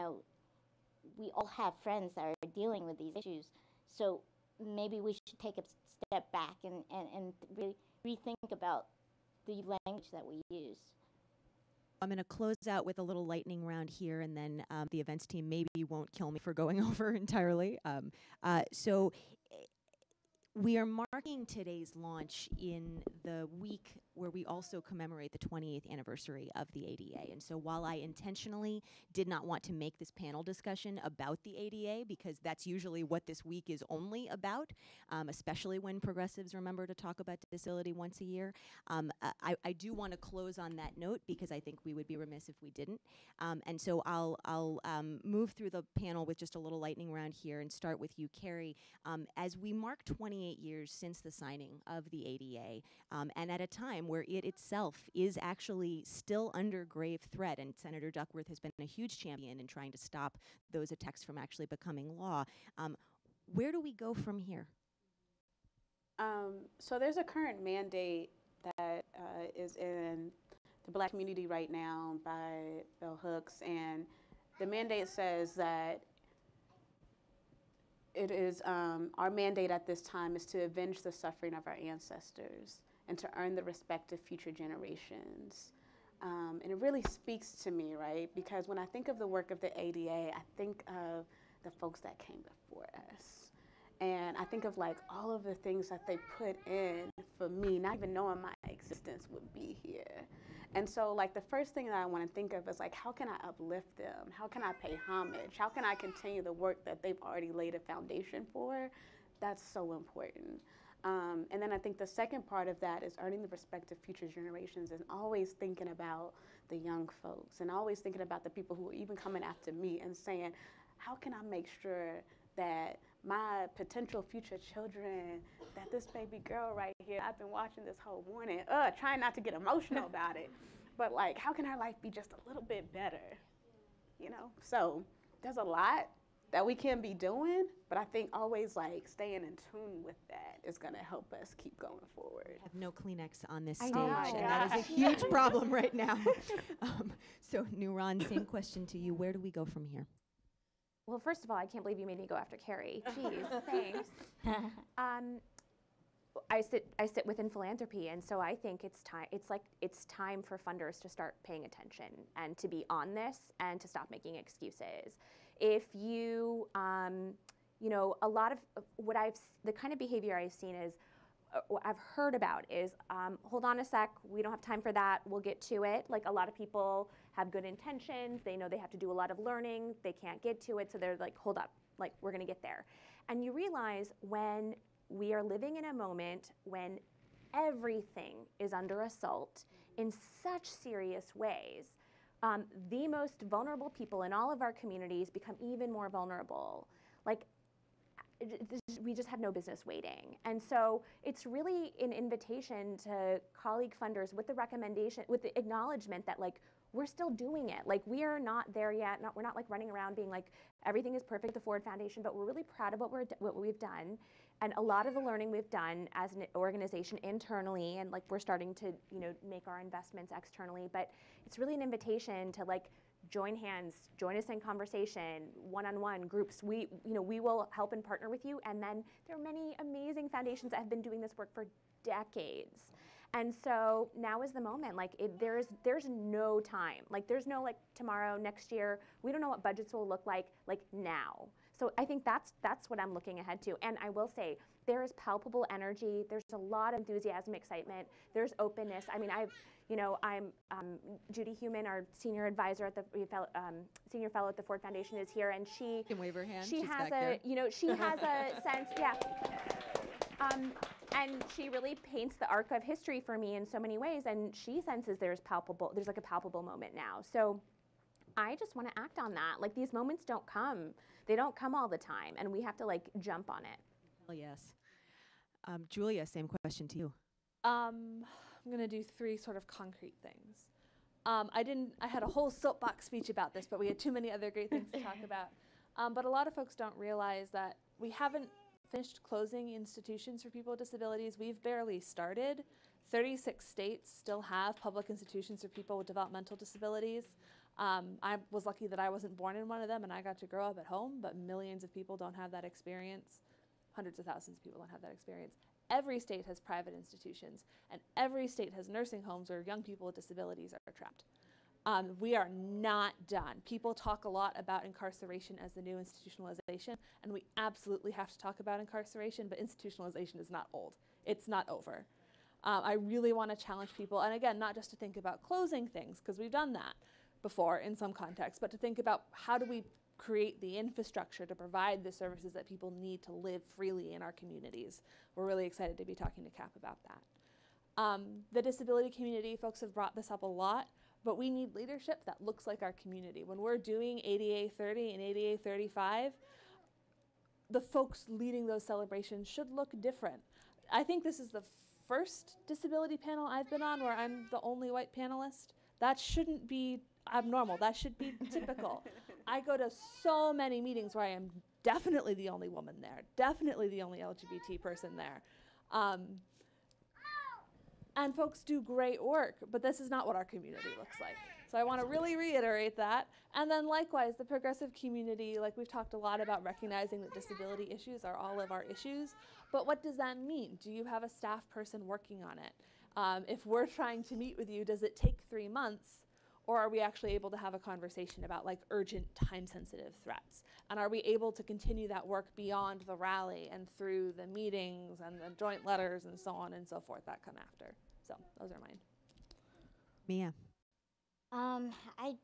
G: we all have friends that are dealing with these issues. So maybe we should take a step back and really rethink about the language that we use.
E: I'm going to close out with a little lightning round here, and then the events team maybe won't kill me for going over entirely. So we are marking today's launch in the week where we also commemorate the 28th anniversary of the ADA. And so while I intentionally did not want to make this panel discussion about the ADA, because that's usually what this week is only about, especially when progressives remember to talk about disability once a year, I do want to close on that note because I think we would be remiss if we didn't. And so I'll move through the panel with just a little lightning round here and start with you, Carrie. As we mark 28 years since the signing of the ADA, and at a time where it itself is actually still under grave threat, and Senator Duckworth has been a huge champion in trying to stop those attacks from actually becoming law, where do we go from here?
I: So there's a current mandate that is in the Black community right now by Bell Hooks, and the mandate says that it is our mandate at this time is to avenge the suffering of our ancestors and to earn the respect of future generations. And it really speaks to me, right? Because when I think of the work of the ADA, I think of the folks that came before us. And I think of like all of the things that they put in for me, not even knowing my existence would be here. And so like the first thing that I want to think of is like, how can I uplift them? How can I pay homage? How can I continue the work that they've already laid a foundation for? That's so important. And then I think the second part of that is earning the respect of future generations and always thinking about the young folks and always thinking about the people who are even coming after me and saying, how can I make sure that my potential future children, that this baby girl right here, I've been watching this whole morning, trying not to get emotional about it, but like, how can her life be just a little bit better, So there's a lot that we can be doing, but I think always like staying in tune with that is gonna help us keep going forward.
E: I have no Kleenex on this
H: I
E: stage,
H: know.
E: and that is a huge problem right now. So Nuran, same question to you. Where do we go from here?
H: Well, first of all, I can't believe you made me go after Carrie. Jeez, thanks. I sit within philanthropy, and so I think it's time for funders to start paying attention and to be on this and to stop making excuses. If you, a lot of what the kind of behavior I've seen is, what I've heard about is, hold on a sec, we don't have time for that, we'll get to it. Like a lot of people have good intentions, they know they have to do a lot of learning, they can't get to it, so they're like, hold up, like we're gonna get there. And you realize when we are living in a moment when everything is under assault in such serious ways, the most vulnerable people in all of our communities become even more vulnerable. Like, we just have no business waiting. And so it's really an invitation to colleague funders with the recommendation, with the acknowledgement that like, we're still doing it. Like we are not there yet. We're not like running around being like, everything is perfect, the Ford Foundation, but we're really proud of what we've done. And a lot of the learning we've done as an organization internally, and like we're starting to, make our investments externally, but it's really an invitation to like join hands, join us in conversation, one-on-one groups. We will help and partner with you. And then there are many amazing foundations that have been doing this work for decades. And so now is the moment. Like there's no time. Like there's no like tomorrow, next year. We don't know what budgets will look like now. So I think that's what I'm looking ahead to. And I will say there is palpable energy. There's a lot of enthusiasm, excitement. There's openness. I mean, I'm Judy Human, our senior advisor at the senior fellow at the Ford Foundation, is here, and she
E: can wave her hand.
H: She has she has a sense, yeah. And she really paints the arc of history for me in so many ways, and she senses there's like a palpable moment now. So I just want to act on that. Like these moments don't come. They don't come all the time, and we have to like jump on it.
E: Hell yes. Julia, same question to you.
F: I'm going to do 3 sort of concrete things. I had a whole soapbox speech about this, but we had too many other great things to talk about. But a lot of folks don't realize that we haven't finished closing institutions for people with disabilities. We've barely started. 36 states still have public institutions for people with developmental disabilities. I was lucky that I wasn't born in one of them and I got to grow up at home, but millions of people don't have that experience. Hundreds of thousands of people don't have that experience. Every state has private institutions, and every state has nursing homes where young people with disabilities are trapped. We are not done. People talk a lot about incarceration as the new institutionalization, and we absolutely have to talk about incarceration, but institutionalization is not old. It's not over. I really want to challenge people, and again, not just to think about closing things, because we've done that before in some contexts, but to think about how do we create the infrastructure to provide the services that people need to live freely in our communities. We're really excited to be talking to CAP about that. The disability community, folks have brought this up a lot, but we need leadership that looks like our community. When we're doing ADA 30 and ADA 35, the folks leading those celebrations should look different. I think this is the first disability panel I've been on where I'm the only white panelist. That shouldn't be abnormal. That should be typical. I go to so many meetings where I am definitely the only woman there, definitely the only LGBT person there. And folks do great work, but this is not what our community looks like. So I want to really reiterate that. And then likewise, the progressive community, like we've talked a lot about recognizing that disability issues are all of our issues, but what does that mean? Do you have a staff person working on it? If we're trying to meet with you, does it take 3 months? Or are we actually able to have a conversation about like urgent, time-sensitive threats? And are we able to continue that work beyond the rally and through the meetings and the joint letters and so on and so forth that come after? So those are mine.
E: Mia.
G: I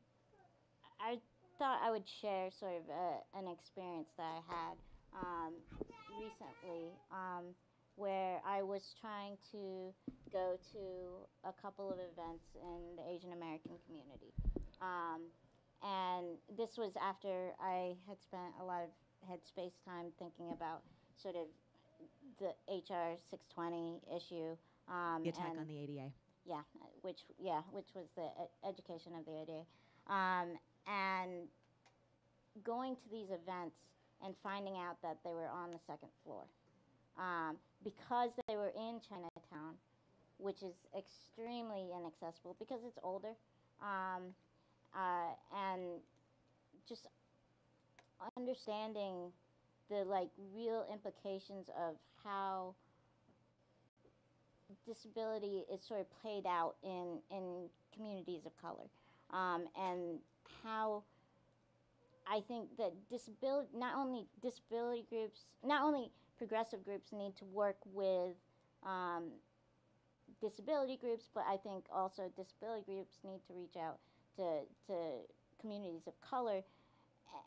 G: thought I would share sort of an experience that I had recently where I was trying to go to a couple of events in the Asian American community. And this was after I had spent a lot of headspace time thinking about sort of the HR 620 issue.
E: The attack on the ADA.
G: Yeah, which was the education of the ADA. And going to these events and finding out that they were on the second floor. Because they were in Chinatown, which is extremely inaccessible because it's older, and just understanding the like real implications of how disability is sort of played out in communities of color, and how I think that not only disability groups, not only progressive groups need to work with disability groups, but I think also disability groups need to reach out to communities of color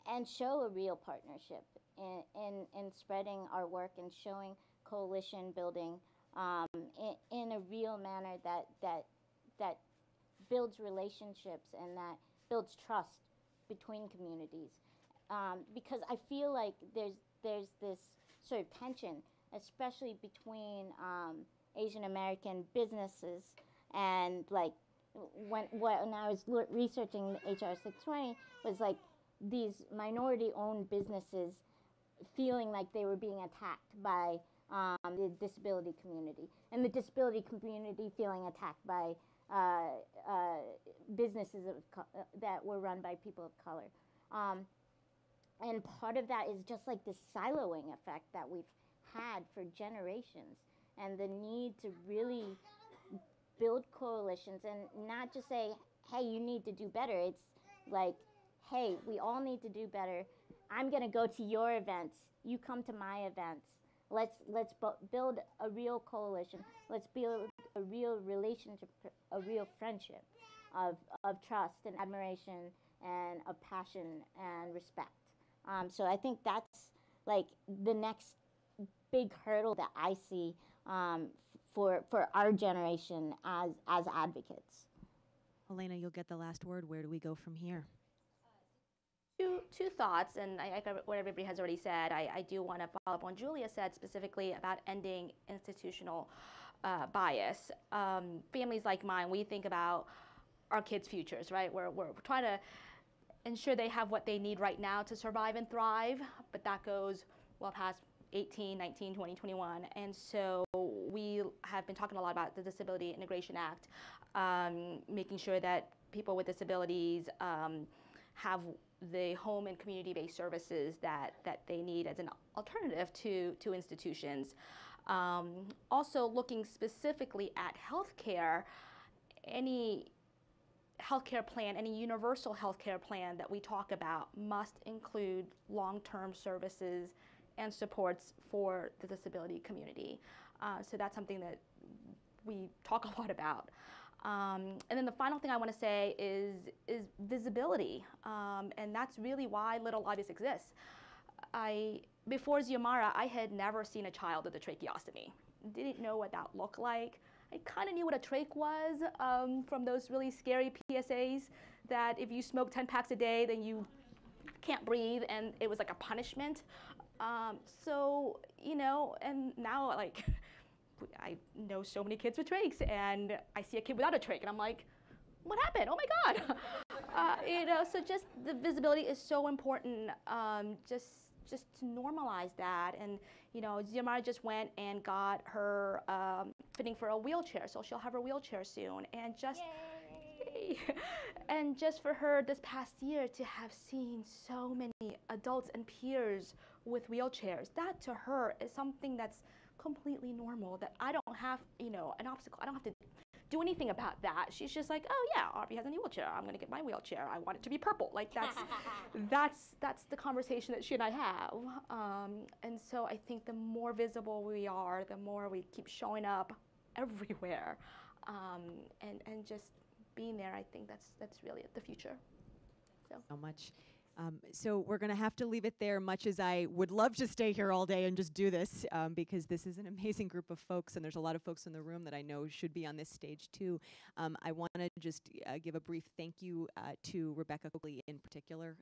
G: and show a real partnership in spreading our work and showing coalition building in a real manner that builds relationships and that builds trust between communities. Because I feel like there's this sort of tension, especially between Asian American businesses and like when I was researching HR 620 was like these minority-owned businesses feeling like they were being attacked by the disability community, and the disability community feeling attacked by businesses that were run by people of color. And part of that is just like the siloing effect that we've had for generations, and the need to really build coalitions and not just say, hey, you need to do better. It's like, hey, we all need to do better. I'm going to go to your events. You come to my events. Let's build a real coalition. Let's build a real relationship, a real friendship of trust and admiration and of passion and respect. So I think that's like the next big hurdle that I see for our generation as advocates.
E: Elena, you'll get the last word. Where do we go from here?
J: Two thoughts, and I echo what everybody has already said. I do want to follow up on Julia said specifically about ending institutional bias. Families like mine, we think about our kids' futures, right? We're trying to ensure they have what they need right now to survive and thrive, but that goes well past 18, 19, 20, 21. And so we have been talking a lot about the Disability Integration Act, making sure that people with disabilities have the home and community-based services that they need as an alternative to institutions. Also looking specifically at healthcare, any healthcare plan, any universal healthcare plan that we talk about must include long-term services and supports for the disability community. So that's something that we talk a lot about. And then the final thing I want to say is visibility, and that's really why Little Obvious exists. Before Xiomara, I had never seen a child with a tracheostomy. Didn't know what that looked like. I kind of knew what a trach was from those really scary PSAs that if you smoke 10 packs a day, then you can't breathe, and it was like a punishment. So, you know, and now like, I know so many kids with trachs, and I see a kid without a trach, and I'm like, what happened? Oh my God. You know, so just the visibility is so important, just to normalize that. And, you know, Xiomara just went and got her fitting for a wheelchair, so she'll have her wheelchair soon. And just, yay. And just for her this past year to have seen so many adults and peers with wheelchairs, that to her is something that's completely normal, that I don't have, you know, an obstacle. I don't have to do anything about that. She's just like, oh yeah, Arby has a new wheelchair. I'm gonna get my wheelchair. I want it to be purple. Like that's the conversation that she and I have. And so I think the more visible we are, the more we keep showing up everywhere, and just being there. I think that's really the future.
E: So much. So we're going to have to leave it there, much as I would love to stay here all day and just do this, because this is an amazing group of folks, and there's a lot of folks in the room that I know should be on this stage too. I want to just give a brief thank you to Rebecca Coakley in particular,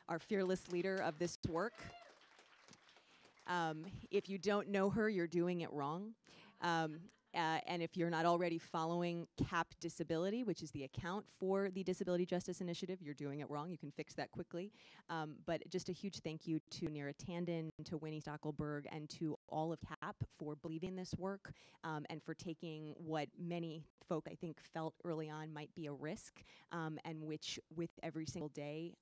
E: our fearless leader of this work. If you don't know her, you're doing it wrong. And if you're not already following CAP Disability, which is the account for the Disability Justice Initiative, you're doing it wrong. You can fix that quickly. But just a huge thank you to Neera Tandon, to Winnie Stockelberg, and to all of CAP for believing this work, and for taking what many folk, I think, felt early on might be a risk, and which with every single day,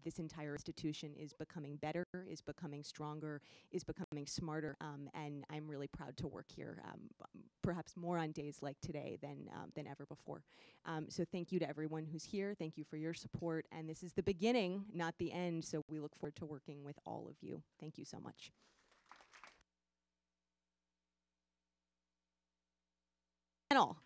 E: this entire institution is becoming better, is becoming stronger, is becoming smarter, and I'm really proud to work here, perhaps more on days like today than ever before. So thank you to everyone who's here. Thank you for your support, and this is the beginning, not the end, so we look forward to working with all of you. Thank you so much. Panel.